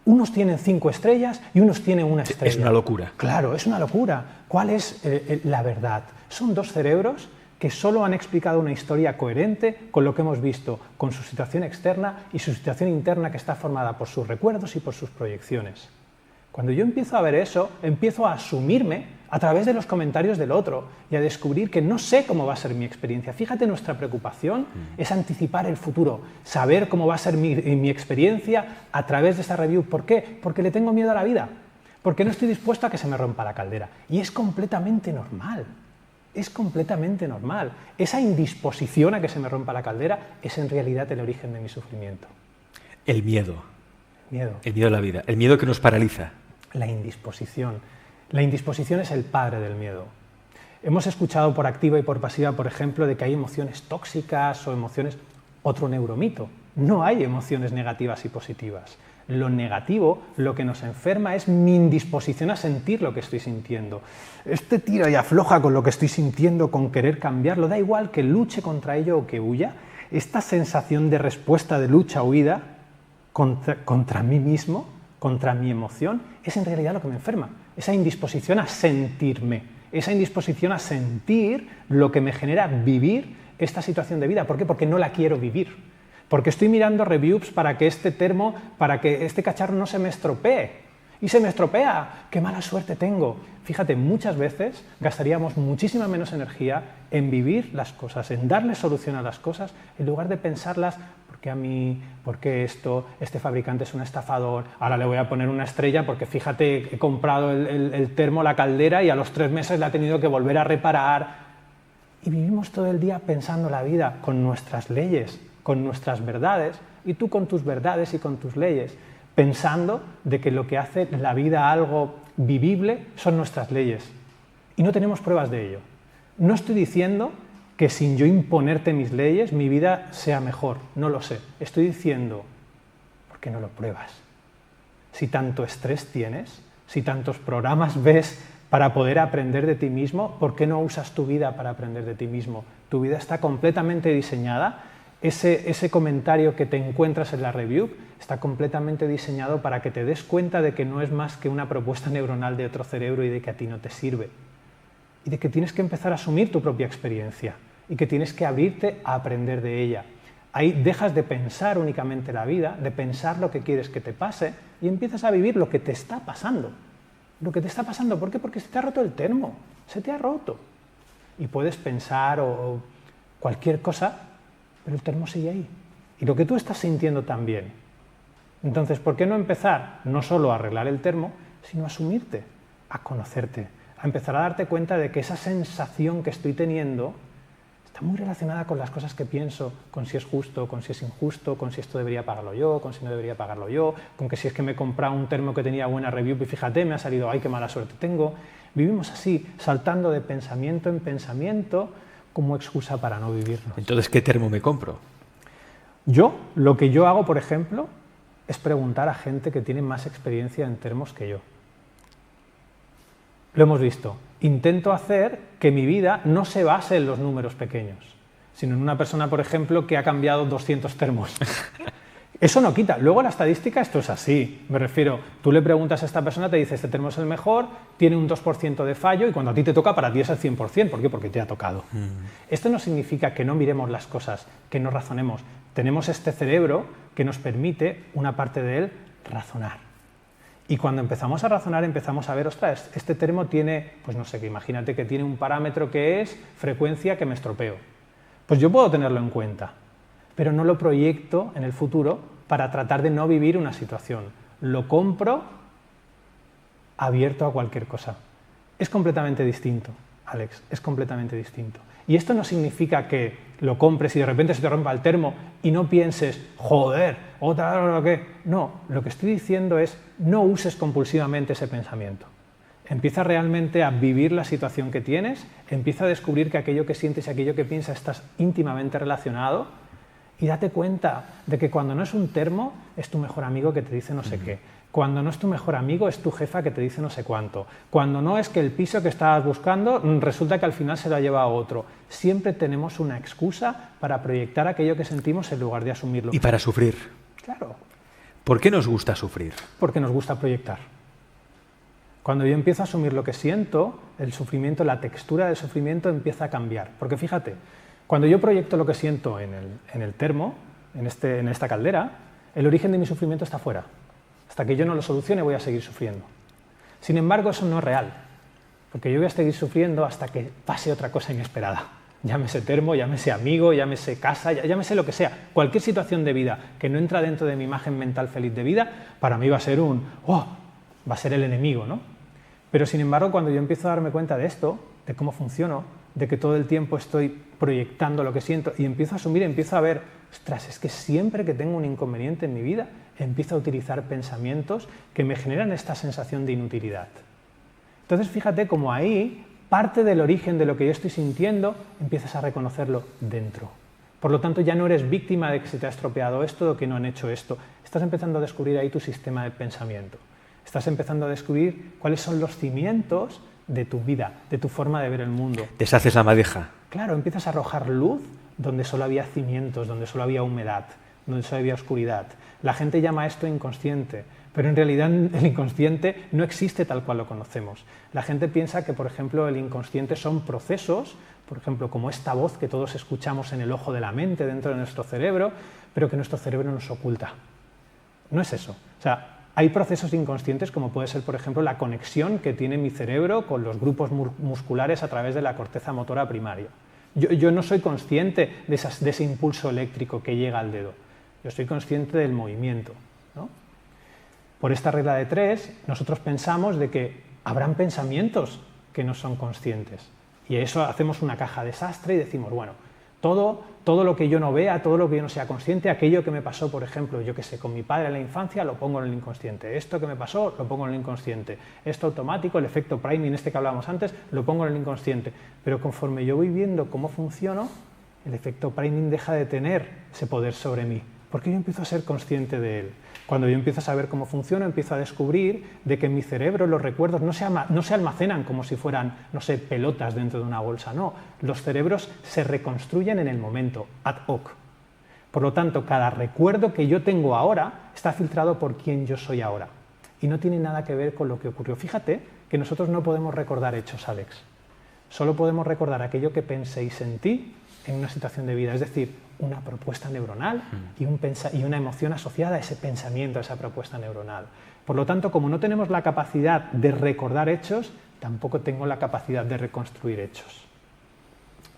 unos tienen 5 estrellas y unos tienen 1 estrella. Es una locura. Claro, es una locura. ¿Cuál es la verdad? Son 2 cerebros que solo han explicado una historia coherente con lo que hemos visto, con su situación externa y su situación interna que está formada por sus recuerdos y por sus proyecciones. Cuando yo empiezo a ver eso, empiezo a asumirme a través de los comentarios del otro y a descubrir que no sé cómo va a ser mi experiencia. Fíjate, nuestra preocupación es anticipar el futuro, saber cómo va a ser mi experiencia a través de esta review. ¿Por qué? Porque le tengo miedo a la vida, porque no estoy dispuesto a que se me rompa la caldera. Y es completamente normal. Es completamente normal. Esa indisposición a que se me rompa la caldera es en realidad el origen de mi sufrimiento. El miedo. Miedo. El miedo a la vida. El miedo que nos paraliza. La indisposición. La indisposición es el padre del miedo. Hemos escuchado por activa y por pasiva, por ejemplo, de que hay emociones tóxicas o emociones... Otro neuromito. No hay emociones negativas y positivas. Lo negativo, lo que nos enferma es mi indisposición a sentir lo que estoy sintiendo. Este tira y afloja con lo que estoy sintiendo, con querer cambiarlo, da igual que luche contra ello o que huya. Esta sensación de respuesta de lucha o huida contra mí mismo, contra mi emoción, es en realidad lo que me enferma. Esa indisposición a sentirme, esa indisposición a sentir lo que me genera vivir esta situación de vida. ¿Por qué? Porque no la quiero vivir. Porque estoy mirando reviews para que este termo, para que este cacharro no se me estropee. Y se me estropea. ¡Qué mala suerte tengo! Fíjate, muchas veces gastaríamos muchísima menos energía en vivir las cosas, en darle solución a las cosas, en lugar de pensarlas, ¿por qué a mí? ¿Por qué esto? Este fabricante es un estafador, ahora le voy a poner una estrella porque fíjate, he comprado el termo, la caldera, y a los 3 meses la he tenido que volver a reparar. Y vivimos todo el día pensando la vida con nuestras leyes, con nuestras verdades, y tú con tus verdades y con tus leyes, pensando de que lo que hace la vida algo vivible son nuestras leyes. Y no tenemos pruebas de ello. No estoy diciendo que sin yo imponerte mis leyes, mi vida sea mejor. No lo sé. Estoy diciendo, ¿por qué no lo pruebas? Si tanto estrés tienes, si tantos programas ves para poder aprender de ti mismo, ¿por qué no usas tu vida para aprender de ti mismo? Tu vida está completamente diseñada. Ese comentario que te encuentras en la review está completamente diseñado para que te des cuenta de que no es más que una propuesta neuronal de otro cerebro y de que a ti no te sirve. Y de que tienes que empezar a asumir tu propia experiencia y que tienes que abrirte a aprender de ella. Ahí dejas de pensar únicamente la vida, de pensar lo que quieres que te pase y empiezas a vivir lo que te está pasando. Lo que te está pasando, ¿por qué? Porque se te ha roto el termo, se te ha roto. Y puedes pensar o cualquier cosa, pero el termo sigue ahí. Y lo que tú estás sintiendo también. Entonces, ¿por qué no empezar no solo a arreglar el termo, sino a asumirte, a conocerte, a empezar a darte cuenta de que esa sensación que estoy teniendo está muy relacionada con las cosas que pienso, con si es justo, con si es injusto, con si esto debería pagarlo yo, con si no debería pagarlo yo, con que si es que me he comprado un termo que tenía buena review y fíjate, me ha salido, ¡ay, qué mala suerte tengo! Vivimos así, saltando de pensamiento en pensamiento, como excusa para no vivirlo. Entonces, ¿qué termo me compro? Lo que yo hago, por ejemplo, es preguntar a gente que tiene más experiencia en termos que yo. Lo hemos visto. Intento hacer que mi vida no se base en los números pequeños, sino en una persona, por ejemplo, que ha cambiado 200 termos. Eso no quita. Luego la estadística, esto es así. Me refiero, tú le preguntas a esta persona, te dice, este termo es el mejor, tiene un 2% de fallo y cuando a ti te toca, para ti es el 100%. ¿Por qué? Porque te ha tocado. Esto no significa que no miremos las cosas, que no razonemos. Tenemos este cerebro que nos permite, una parte de él, razonar. Y cuando empezamos a razonar, empezamos a ver, ostras, este termo tiene, pues no sé, que imagínate que tiene un parámetro que es frecuencia que me estropeo. Pues yo puedo tenerlo en cuenta, pero no lo proyecto en el futuro para tratar de no vivir una situación. Lo compro abierto a cualquier cosa. Es completamente distinto, Alex, es completamente distinto. Y esto no significa que lo compres y de repente se te rompa el termo y no pienses, joder, otra vez lo que... No, lo que estoy diciendo es no uses compulsivamente ese pensamiento. empieza realmente a vivir la situación que tienes, empieza a descubrir que aquello que sientes y aquello que piensas estás íntimamente relacionado y date cuenta de que cuando no es un termo es tu mejor amigo que te dice no sé qué, cuando no es tu mejor amigo es tu jefa que te dice no sé cuánto, cuando no es que el piso que estabas buscando resulta que al final se lo ha llevado otro. Siempre tenemos una excusa para proyectar aquello que sentimos en lugar de asumirlo. Y para sufrir. Claro. ¿Por qué nos gusta sufrir? Porque nos gusta proyectar. Cuando yo empiezo a asumir lo que siento, el sufrimiento, la textura del sufrimiento empieza a cambiar. Porque fíjate, cuando yo proyecto lo que siento en el termo, en esta caldera, el origen de mi sufrimiento está fuera. Hasta que yo no lo solucione voy a seguir sufriendo. Sin embargo, eso no es real, porque yo voy a seguir sufriendo hasta que pase otra cosa inesperada. Llámese termo, llámese amigo, llámese casa, llámese lo que sea. Cualquier situación de vida que no entra dentro de mi imagen mental feliz de vida, para mí va a ser va a ser el enemigo, ¿no? Pero sin embargo, cuando yo empiezo a darme cuenta de esto, de cómo funciono, de que todo el tiempo estoy proyectando lo que siento y empiezo a asumir, empiezo a ver, ostras, es que siempre que tengo un inconveniente en mi vida, empiezo a utilizar pensamientos que me generan esta sensación de inutilidad. Entonces fíjate cómo ahí, parte del origen de lo que yo estoy sintiendo, empiezas a reconocerlo dentro. Por lo tanto, ya no eres víctima de que se te ha estropeado esto o que no han hecho esto. Estás empezando a descubrir ahí tu sistema de pensamiento. Estás empezando a descubrir cuáles son los cimientos de tu vida, de tu forma de ver el mundo. Deshaces la madeja. Claro, empiezas a arrojar luz donde solo había cimientos, donde solo había humedad, donde solo había oscuridad. La gente llama esto inconsciente, pero en realidad el inconsciente no existe tal cual lo conocemos. La gente piensa que, por ejemplo, el inconsciente son procesos, por ejemplo, como esta voz que todos escuchamos en el ojo de la mente, dentro de nuestro cerebro, pero que nuestro cerebro nos oculta. No es eso. O sea, hay procesos inconscientes como puede ser, por ejemplo, la conexión que tiene mi cerebro con los grupos musculares a través de la corteza motora primaria. Yo no soy consciente de ese impulso eléctrico que llega al dedo. Yo soy consciente del movimiento, ¿no? Por esta regla de 3, nosotros pensamos de que habrán pensamientos que no son conscientes. Y a eso hacemos una caja desastre y decimos, bueno, todo lo que yo no vea, todo lo que yo no sea consciente, aquello que me pasó, por ejemplo, yo que sé, con mi padre en la infancia, lo pongo en el inconsciente. Esto que me pasó, lo pongo en el inconsciente. Esto automático, el efecto priming, este que hablábamos antes, lo pongo en el inconsciente. Pero conforme yo voy viendo cómo funciono, el efecto priming deja de tener ese poder sobre mí, porque yo empiezo a ser consciente de él. Cuando yo empiezo a saber cómo funciona, empiezo a descubrir de que en mi cerebro los recuerdos no se almacenan como si fueran, no sé, pelotas dentro de una bolsa, no. Los cerebros se reconstruyen en el momento, ad hoc. Por lo tanto, cada recuerdo que yo tengo ahora está filtrado por quién yo soy ahora. Y no tiene nada que ver con lo que ocurrió. Fíjate que nosotros no podemos recordar hechos, Alex. Solo podemos recordar aquello que pensé y sentí en una situación de vida, es decir, una propuesta neuronal y una emoción asociada a ese pensamiento, a esa propuesta neuronal. Por lo tanto, como no tenemos la capacidad de recordar hechos, tampoco tengo la capacidad de reconstruir hechos.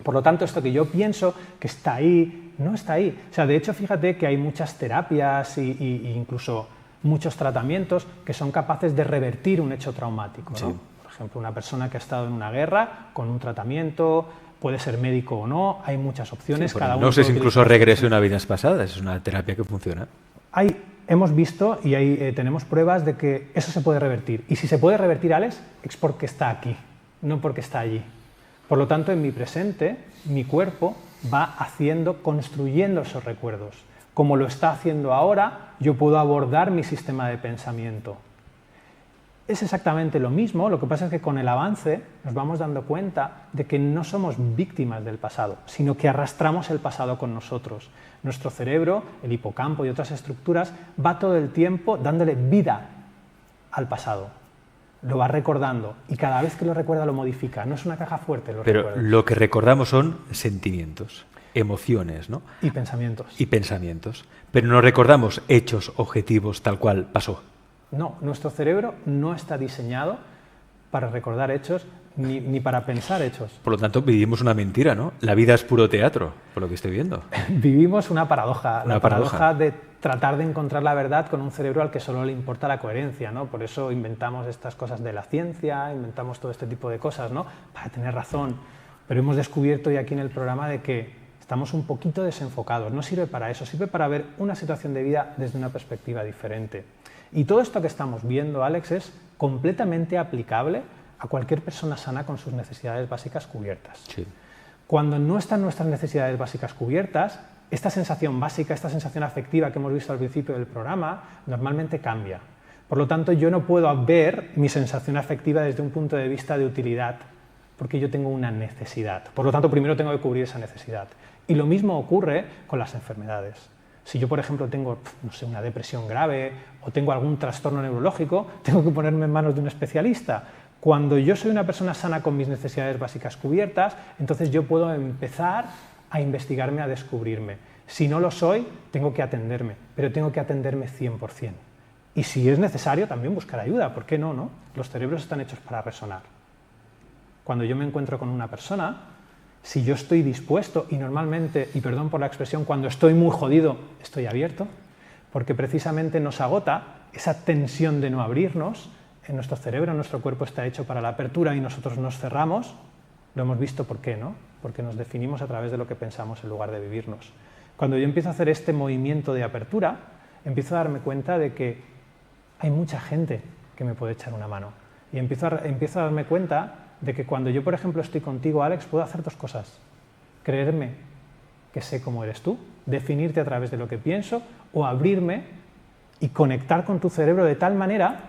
Por lo tanto, esto que yo pienso que está ahí, no está ahí. O sea, de hecho, fíjate que hay muchas terapias e incluso muchos tratamientos que son capaces de revertir un hecho traumático, ¿no? Sí. Por ejemplo, una persona que ha estado en una guerra con un tratamiento, puede ser médico o no, hay muchas opciones. Sí, cada uno no sé si incluso regresión a vidas pasadas, es una terapia que funciona. Hemos visto y tenemos pruebas de que eso se puede revertir. Y si se puede revertir, Alex, es porque está aquí, no porque está allí. Por lo tanto, en mi presente, mi cuerpo va construyendo esos recuerdos. Como lo está haciendo ahora, yo puedo abordar mi sistema de pensamiento. Es exactamente lo mismo, lo que pasa es que con el avance nos vamos dando cuenta de que no somos víctimas del pasado, sino que arrastramos el pasado con nosotros. Nuestro cerebro, el hipocampo y otras estructuras, va todo el tiempo dándole vida al pasado. Lo va recordando y cada vez que lo recuerda lo modifica. No es una caja fuerte los recuerdos. Pero lo que recordamos son sentimientos, emociones, ¿no? Y pensamientos. Y pensamientos. Pero no recordamos hechos objetivos tal cual pasó. No, nuestro cerebro no está diseñado para recordar hechos ni para pensar hechos. Por lo tanto, vivimos una mentira, ¿no? La vida es puro teatro, por lo que estoy viendo. Vivimos una paradoja. La paradoja de tratar de encontrar la verdad con un cerebro al que solo le importa la coherencia, ¿no? Por eso inventamos estas cosas de la ciencia, inventamos todo este tipo de cosas, ¿no? Para tener razón. Pero hemos descubierto hoy aquí en el programa de que estamos un poquito desenfocados. No sirve para eso, sirve para ver una situación de vida desde una perspectiva diferente. Y todo esto que estamos viendo, Alex, es completamente aplicable a cualquier persona sana con sus necesidades básicas cubiertas. Sí. Cuando no están nuestras necesidades básicas cubiertas, esta sensación básica, esta sensación afectiva que hemos visto al principio del programa, normalmente cambia. Por lo tanto, yo no puedo ver mi sensación afectiva desde un punto de vista de utilidad, porque yo tengo una necesidad. Por lo tanto, primero tengo que cubrir esa necesidad. Y lo mismo ocurre con las enfermedades. Si yo, por ejemplo, tengo, no sé, una depresión grave o tengo algún trastorno neurológico, tengo que ponerme en manos de un especialista. Cuando yo soy una persona sana con mis necesidades básicas cubiertas, entonces yo puedo empezar a investigarme, a descubrirme. Si no lo soy, tengo que atenderme, pero tengo que atenderme 100%. Y si es necesario, también buscar ayuda. ¿Por qué no, no? Los cerebros están hechos para resonar. Cuando yo me encuentro con una persona, si yo estoy dispuesto, y normalmente, y perdón por la expresión, cuando estoy muy jodido, estoy abierto, porque precisamente nos agota esa tensión de no abrirnos. En nuestro cerebro, nuestro cuerpo está hecho para la apertura y nosotros nos cerramos. Lo hemos visto, ¿por qué no? Porque nos definimos a través de lo que pensamos en lugar de vivirnos. Cuando yo empiezo a hacer este movimiento de apertura, empiezo a darme cuenta de que hay mucha gente que me puede echar una mano. Y empiezo a darme cuenta de que cuando yo, por ejemplo, estoy contigo, Alex, puedo hacer dos cosas. Creerme que sé cómo eres tú, definirte a través de lo que pienso, o abrirme y conectar con tu cerebro de tal manera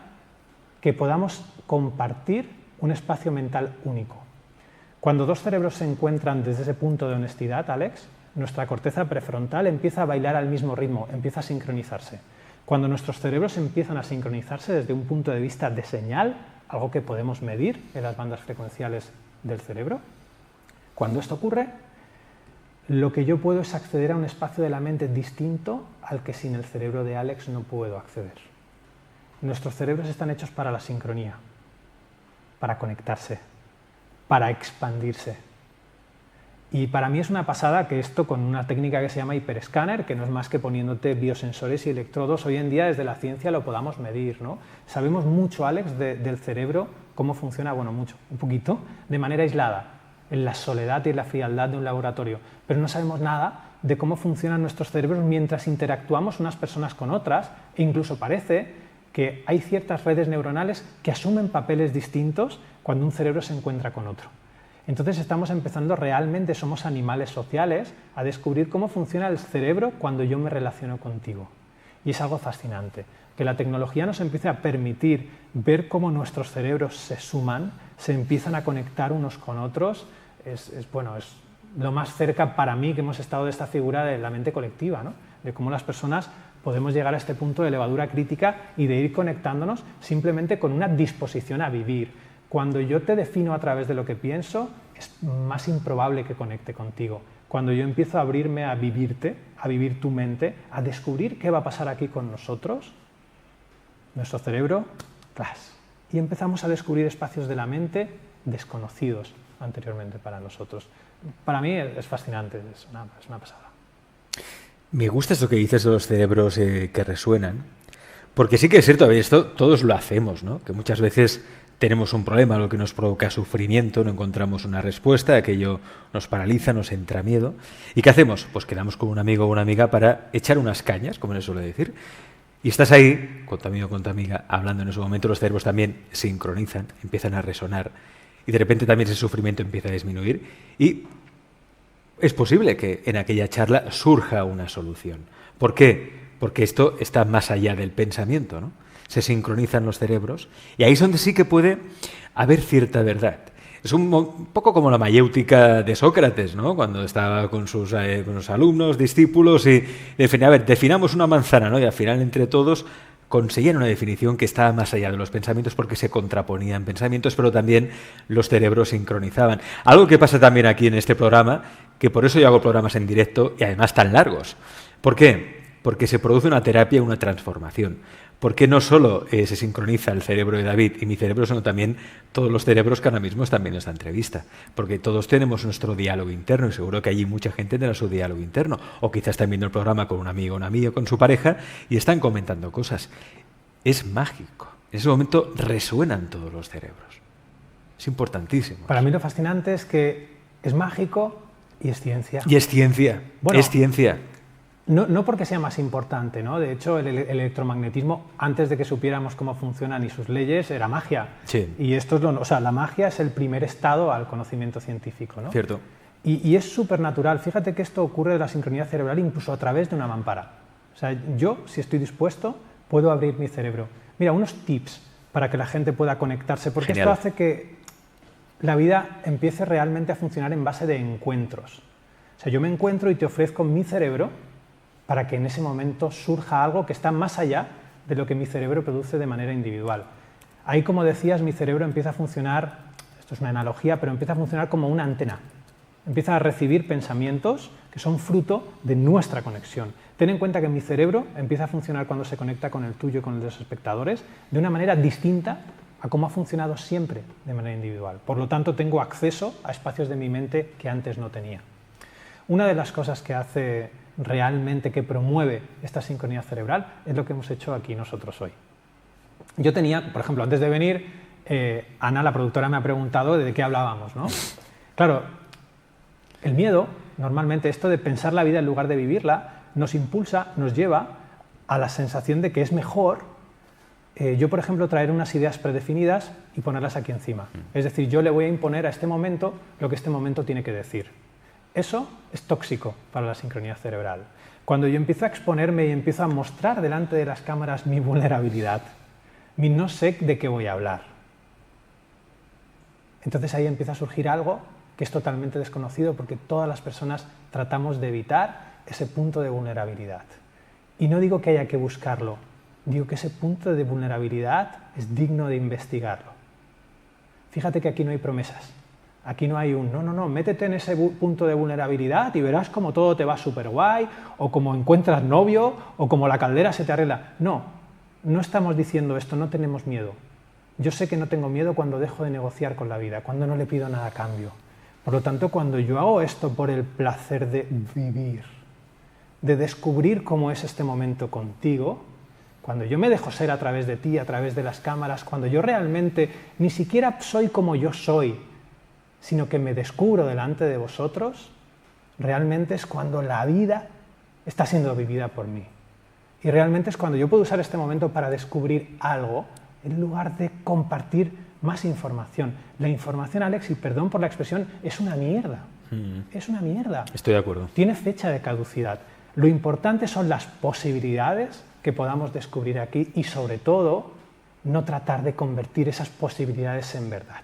que podamos compartir un espacio mental único. Cuando dos cerebros se encuentran desde ese punto de honestidad, Alex, nuestra corteza prefrontal empieza a bailar al mismo ritmo, empieza a sincronizarse. Cuando nuestros cerebros empiezan a sincronizarse desde un punto de vista de señal, algo que podemos medir en las bandas frecuenciales del cerebro, cuando esto ocurre, lo que yo puedo es acceder a un espacio de la mente distinto al que sin el cerebro de Alex no puedo acceder. Nuestros cerebros están hechos para la sincronía, para conectarse, para expandirse. Y para mí es una pasada que esto, con una técnica que se llama hiperescáner, que no es más que poniéndote biosensores y electrodos, hoy en día desde la ciencia lo podamos medir, ¿no? Sabemos mucho, Alex, del cerebro, cómo funciona, bueno, mucho, un poquito, de manera aislada, en la soledad y en la frialdad de un laboratorio, pero no sabemos nada de cómo funcionan nuestros cerebros mientras interactuamos unas personas con otras, e incluso parece que hay ciertas redes neuronales que asumen papeles distintos cuando un cerebro se encuentra con otro. Entonces estamos empezando realmente, somos animales sociales, a descubrir cómo funciona el cerebro cuando yo me relaciono contigo. Y es algo fascinante, que la tecnología nos empiece a permitir ver cómo nuestros cerebros se suman, se empiezan a conectar unos con otros, es lo más cerca para mí que hemos estado de esta figura de la mente colectiva, ¿no? De cómo las personas podemos llegar a este punto de levadura crítica y de ir conectándonos simplemente con una disposición a vivir. Cuando yo te defino a través de lo que pienso, es más improbable que conecte contigo. Cuando yo empiezo a abrirme a vivirte, a vivir tu mente, a descubrir qué va a pasar aquí con nosotros, nuestro cerebro, ¡clas! Y empezamos a descubrir espacios de la mente desconocidos anteriormente para nosotros. Para mí es fascinante, es una pasada. Me gusta esto que dices de los cerebros que resuenan, porque sí que es cierto, a ver, esto todos lo hacemos, ¿no? Que muchas veces tenemos un problema, lo que nos provoca sufrimiento, no encontramos una respuesta, aquello nos paraliza, nos entra miedo. ¿Y qué hacemos? Pues quedamos con un amigo o una amiga para echar unas cañas, como les suele decir. Y estás ahí, con tu amigo o con tu amiga, hablando en ese momento, los cerebros también sincronizan, empiezan a resonar, y de repente también ese sufrimiento empieza a disminuir, y es posible que en aquella charla surja una solución. ¿Por qué? Porque esto está más allá del pensamiento, ¿no? Se sincronizan los cerebros y ahí es donde sí que puede haber cierta verdad. Es un poco como la mayéutica de Sócrates, ¿no? Cuando estaba con sus alumnos, discípulos y definía, a ver, definamos una manzana, ¿no? Y al final entre todos conseguían una definición que estaba más allá de los pensamientos porque se contraponían pensamientos, pero también los cerebros sincronizaban. Algo que pasa también aquí en este programa, que por eso yo hago programas en directo y además tan largos. ¿Por qué? Porque se produce una terapia, una transformación. Porque no solo se sincroniza el cerebro de David y mi cerebro, sino también todos los cerebros que ahora mismo están viendo esta entrevista. Porque todos tenemos nuestro diálogo interno y seguro que allí mucha gente tendrá su diálogo interno. O quizás están viendo el programa con un amigo, una amiga, con su pareja y están comentando cosas. Es mágico. En ese momento resuenan todos los cerebros. Es importantísimo. Para mí lo fascinante es que es mágico y es ciencia. Y es ciencia. Bueno, es ciencia. No porque sea más importante, ¿no? De hecho, el electromagnetismo, antes de que supiéramos cómo funcionan y sus leyes, era magia. Sí. Y esto es o sea, la magia es el primer estado al conocimiento científico, ¿no? Cierto. Y es súper natural. Fíjate que esto ocurre de la sincronía cerebral incluso a través de una mampara. O sea, yo, si estoy dispuesto, puedo abrir mi cerebro. Mira, unos tips para que la gente pueda conectarse, porque Genial. esto hace que la vida empiece realmente a funcionar en base de encuentros. O sea, yo me encuentro y te ofrezco mi cerebro para que en ese momento surja algo que está más allá de lo que mi cerebro produce de manera individual. Ahí, como decías, mi cerebro empieza a funcionar, esto es una analogía, pero empieza a funcionar como una antena. Empieza a recibir pensamientos que son fruto de nuestra conexión. Ten en cuenta que mi cerebro empieza a funcionar cuando se conecta con el tuyo y con el de los espectadores de una manera distinta a cómo ha funcionado siempre de manera individual. Por lo tanto, tengo acceso a espacios de mi mente que antes no tenía. Una de las cosas que hace realmente, que promueve esta sincronía cerebral, es lo que hemos hecho aquí nosotros hoy. Yo tenía, por ejemplo, antes de venir, Ana, la productora, me ha preguntado de qué hablábamos, ¿no? Claro, el miedo, normalmente esto de pensar la vida en lugar de vivirla, nos impulsa, nos lleva a la sensación de que es mejor yo, por ejemplo, traer unas ideas predefinidas y ponerlas aquí encima. Es decir, yo le voy a imponer a este momento lo que este momento tiene que decir. Eso es tóxico para la sincronía cerebral. Cuando yo empiezo a exponerme y empiezo a mostrar delante de las cámaras mi vulnerabilidad, mi no sé de qué voy a hablar, entonces ahí empieza a surgir algo que es totalmente desconocido, porque todas las personas tratamos de evitar ese punto de vulnerabilidad. Y no digo que haya que buscarlo, digo que ese punto de vulnerabilidad es digno de investigarlo. Fíjate que aquí no hay promesas. Aquí no hay un, no, métete en ese punto de vulnerabilidad y verás como todo te va súper guay, o como encuentras novio, o como la caldera se te arregla. No, no estamos diciendo esto, no tenemos miedo. Yo sé que no tengo miedo cuando dejo de negociar con la vida, cuando no le pido nada a cambio. Por lo tanto, cuando yo hago esto por el placer de vivir, de descubrir cómo es este momento contigo, cuando yo me dejo ser a través de ti, a través de las cámaras, cuando yo realmente ni siquiera soy como yo soy, sino que me descubro delante de vosotros, realmente es cuando la vida está siendo vivida por mí. Y realmente es cuando yo puedo usar este momento para descubrir algo, en lugar de compartir más información. La información, Alex, y perdón por la expresión, es una mierda. Es una mierda. Estoy de acuerdo. Tiene fecha de caducidad. Lo importante son las posibilidades que podamos descubrir aquí y, sobre todo, no tratar de convertir esas posibilidades en verdad.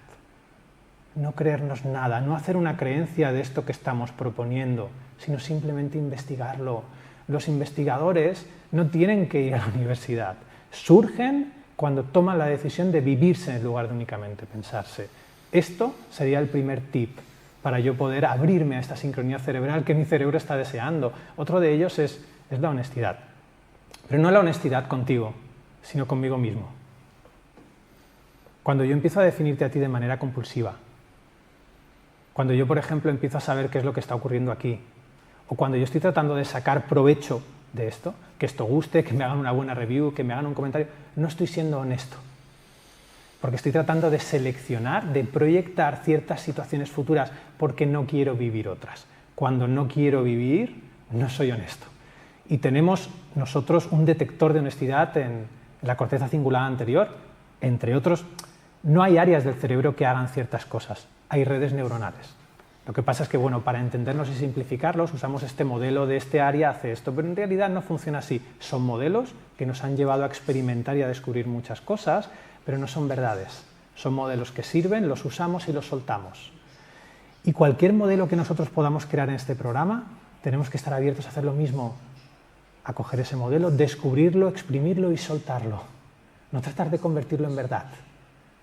No creernos nada, no hacer una creencia de esto que estamos proponiendo, sino simplemente investigarlo. Los investigadores no tienen que ir a la universidad. Surgen cuando toman la decisión de vivirse en lugar de únicamente pensarse. Esto sería el primer tip para yo poder abrirme a esta sincronía cerebral que mi cerebro está deseando. Otro de ellos es la honestidad. Pero no la honestidad contigo, sino conmigo mismo. Cuando yo empiezo a definirte a ti de manera compulsiva, cuando yo, por ejemplo, empiezo a saber qué es lo que está ocurriendo aquí, o cuando yo estoy tratando de sacar provecho de esto, que esto guste, que me hagan una buena review, que me hagan un comentario, no estoy siendo honesto. Porque estoy tratando de seleccionar, de proyectar ciertas situaciones futuras porque no quiero vivir otras. Cuando no quiero vivir, no soy honesto. Y tenemos nosotros un detector de honestidad en la corteza cingulada anterior, entre otros. No hay áreas del cerebro que hagan ciertas cosas, hay redes neuronales. Lo que pasa es que, bueno, para entendernos y simplificarlos, usamos este modelo de este área hace esto, pero en realidad no funciona así. Son modelos que nos han llevado a experimentar y a descubrir muchas cosas, pero no son verdades. Son modelos que sirven, los usamos y los soltamos. Y cualquier modelo que nosotros podamos crear en este programa, tenemos que estar abiertos a hacer lo mismo, a coger ese modelo, descubrirlo, exprimirlo y soltarlo. No tratar de convertirlo en verdad.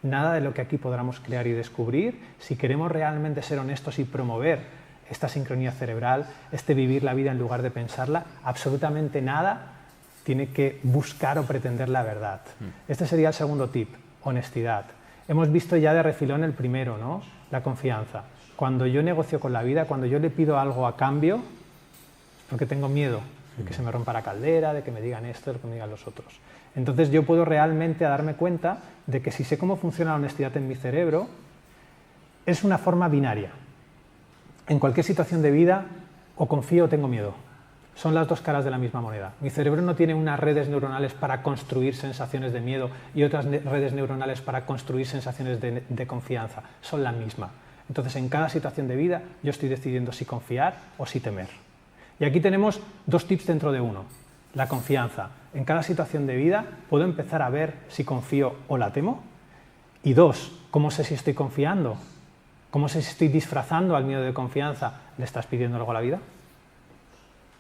Nada de lo que aquí podamos crear y descubrir, si queremos realmente ser honestos y promover esta sincronía cerebral, este vivir la vida en lugar de pensarla, absolutamente nada tiene que buscar o pretender la verdad. Este sería el segundo tip, honestidad. Hemos visto ya de refilón el primero, ¿no? La confianza. Cuando yo negocio con la vida, cuando yo le pido algo a cambio, es porque tengo miedo de que se me rompa la caldera, de que me digan esto, de que me digan los otros. Entonces yo puedo realmente darme cuenta de que si sé cómo funciona la honestidad en mi cerebro, es una forma binaria. En cualquier situación de vida, o confío o tengo miedo. son las dos caras de la misma moneda. Mi cerebro no tiene unas redes neuronales para construir sensaciones de miedo y otras redes neuronales para construir sensaciones de confianza. Son la misma. Entonces, en cada situación de vida, yo estoy decidiendo si confiar o si temer. Y aquí tenemos dos tips dentro de uno. La confianza. En cada situación de vida puedo empezar a ver si confío o la temo. Y dos, ¿cómo sé si estoy confiando? ¿Cómo sé si estoy disfrazando al miedo de confianza? ¿Le estás pidiendo algo a la vida?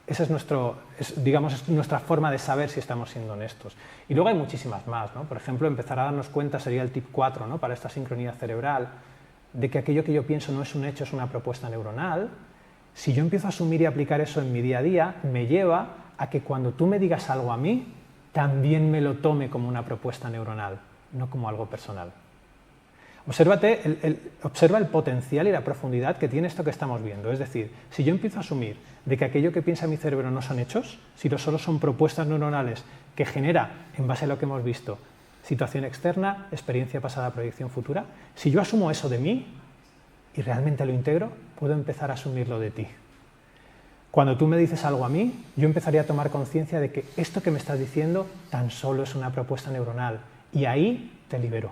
Esa es nuestra forma de saber si estamos siendo honestos. Y luego hay muchísimas más, ¿no? Por ejemplo, empezar a darnos cuenta sería el tip 4, ¿no? Para esta sincronía cerebral, de que aquello que yo pienso no es un hecho, es una propuesta neuronal. Si yo empiezo a asumir y aplicar eso en mi día a día, me lleva a que cuando tú me digas algo a mí, también me lo tome como una propuesta neuronal, no como algo personal. Observa el potencial y la profundidad que tiene esto que estamos viendo. Es decir, si yo empiezo a asumir de que aquello que piensa mi cerebro no son hechos, sino solo son propuestas neuronales que genera, en base a lo que hemos visto, situación externa, experiencia pasada, proyección futura, si yo asumo eso de mí y realmente lo integro, puedo empezar a asumirlo de ti. Cuando tú me dices algo a mí, yo empezaría a tomar conciencia de que esto que me estás diciendo tan solo es una propuesta neuronal y ahí te libero.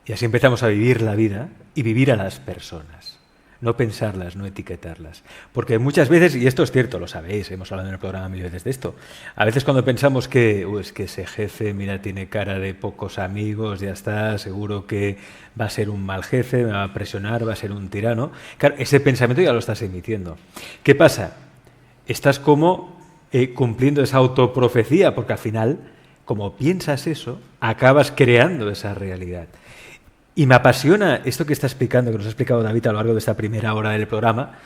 Y así empezamos a vivir la vida y vivir a las personas. No pensarlas, no etiquetarlas. Porque muchas veces, y esto es cierto, lo sabéis, hemos hablado en el programa mil veces de esto, a veces cuando pensamos que es que ese jefe, mira, tiene cara de pocos amigos, ya está, seguro que va a ser un mal jefe, me va a presionar, va a ser un tirano. Claro, ese pensamiento ya lo estás emitiendo. ¿Qué pasa? Estás como cumpliendo esa autoprofecía, porque al final, como piensas eso, acabas creando esa realidad. Y me apasiona esto que está explicando, que nos ha explicado David a lo largo de esta primera hora del programa,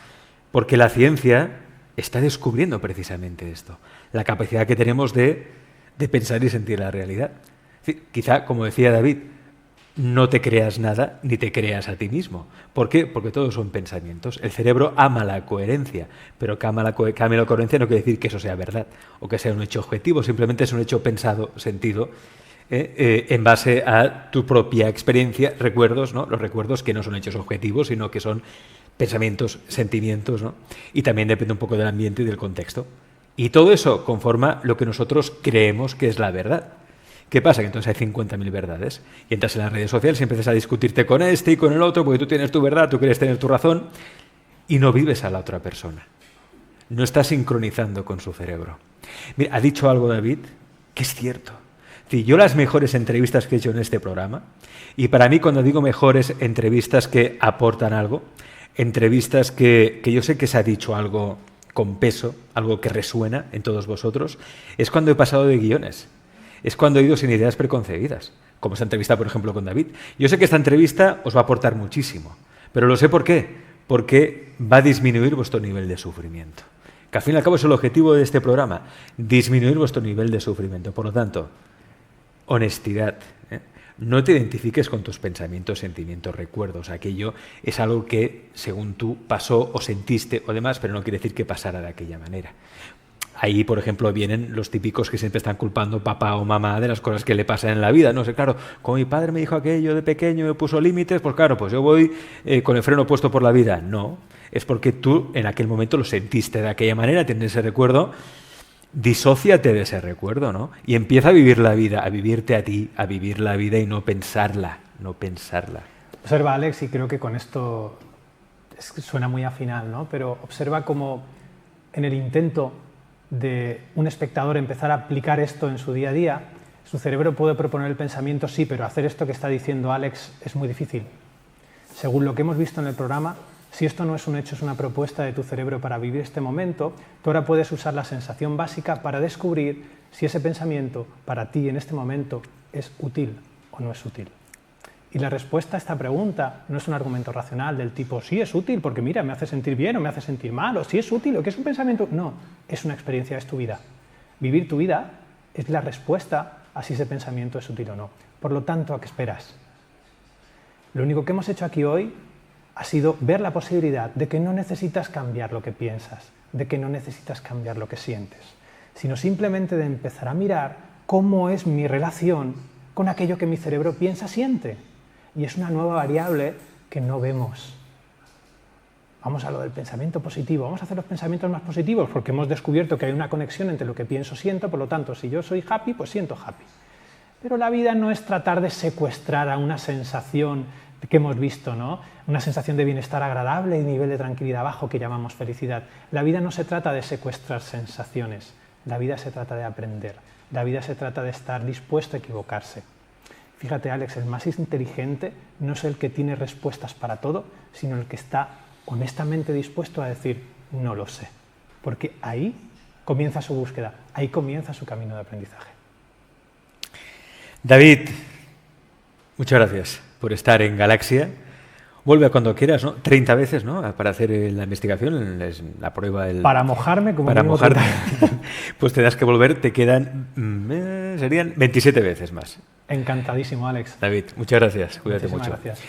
porque la ciencia está descubriendo precisamente esto, la capacidad que tenemos de pensar y sentir la realidad. Es decir, quizá, como decía David, no te creas nada ni te creas a ti mismo. ¿Por qué? Porque todos son pensamientos. El cerebro ama la coherencia, pero que ame la coherencia no quiere decir que eso sea verdad o que sea un hecho objetivo, simplemente es un hecho pensado, sentido, en base a tu propia experiencia, recuerdos, ¿no? Los recuerdos que no son hechos objetivos, sino que son pensamientos, sentimientos, ¿no? Y también depende un poco del ambiente y del contexto. Y todo eso conforma lo que nosotros creemos que es la verdad. ¿Qué pasa? Que entonces hay 50.000 verdades y entras en las redes sociales y empiezas a discutirte con este y con el otro porque tú tienes tu verdad, tú quieres tener tu razón y no vives a la otra persona. No estás sincronizando con su cerebro. Mira, ha dicho algo David que es cierto. Sí, yo las mejores entrevistas que he hecho en este programa, y para mí cuando digo mejores, entrevistas que aportan algo, entrevistas que yo sé que se ha dicho algo con peso, algo que resuena en todos vosotros, es cuando he pasado de guiones. Es cuando he ido sin ideas preconcebidas, como esta entrevista, por ejemplo, con David. Yo sé que esta entrevista os va a aportar muchísimo, pero lo sé por qué. Porque va a disminuir vuestro nivel de sufrimiento. Que al fin y al cabo es el objetivo de este programa, disminuir vuestro nivel de sufrimiento. Por lo tanto, honestidad. No te identifiques con tus pensamientos, sentimientos, recuerdos. Aquello es algo que, según tú, pasó o sentiste o demás, pero no quiere decir que pasara de aquella manera. Ahí, por ejemplo, vienen los típicos que siempre están culpando papá o mamá de las cosas que le pasan en la vida. No sé, claro, como mi padre me dijo aquello de pequeño, me puso límites, pues claro, pues yo voy con el freno puesto por la vida. No, es porque tú en aquel momento lo sentiste de aquella manera, tienes ese recuerdo, disóciate de ese recuerdo, ¿no? Y empieza a vivir la vida, a vivirte a ti, a vivir la vida y no pensarla, no pensarla. Observa, Alex, y creo que con esto suena muy afinal, ¿no? Pero observa cómo en el intento de un espectador empezar a aplicar esto en su día a día, su cerebro puede proponer el pensamiento, sí, pero hacer esto que está diciendo Alex es muy difícil. Según lo que hemos visto en el programa, si esto no es un hecho, es una propuesta de tu cerebro para vivir este momento, tú ahora puedes usar la sensación básica para descubrir si ese pensamiento para ti en este momento es útil o no es útil. Y la respuesta a esta pregunta no es un argumento racional del tipo sí es útil porque mira, me hace sentir bien o me hace sentir mal, o sí es útil o que es un pensamiento. No, es una experiencia, es tu vida. Vivir tu vida es la respuesta a si ese pensamiento es útil o no. Por lo tanto, ¿a qué esperas? Lo único que hemos hecho aquí hoy ha sido ver la posibilidad de que no necesitas cambiar lo que piensas, de que no necesitas cambiar lo que sientes, sino simplemente de empezar a mirar cómo es mi relación con aquello que mi cerebro piensa, siente. Y es una nueva variable que no vemos. Vamos a lo del pensamiento positivo, vamos a hacer los pensamientos más positivos porque hemos descubierto que hay una conexión entre lo que pienso y siento, por lo tanto, si yo soy happy, pues siento happy. Pero la vida no es tratar de secuestrar a una sensación que hemos visto, ¿no? Una sensación de bienestar agradable y nivel de tranquilidad bajo que llamamos felicidad. La vida no se trata de secuestrar sensaciones, la vida se trata de aprender, la vida se trata de estar dispuesto a equivocarse. Fíjate, Alex, el más inteligente no es el que tiene respuestas para todo, sino el que está honestamente dispuesto a decir, no lo sé. Porque ahí comienza su búsqueda, ahí comienza su camino de aprendizaje. David, muchas gracias por estar en Galaxia. Vuelve a cuando quieras, ¿no? 30 veces, ¿no? Para hacer la investigación, la prueba. Para mojarme como para mojarte. Pues tendrás que volver, te quedan, serían 27 veces más. Encantadísimo, Alex. David, muchas gracias. Cuídate Muchísimas mucho. Gracias.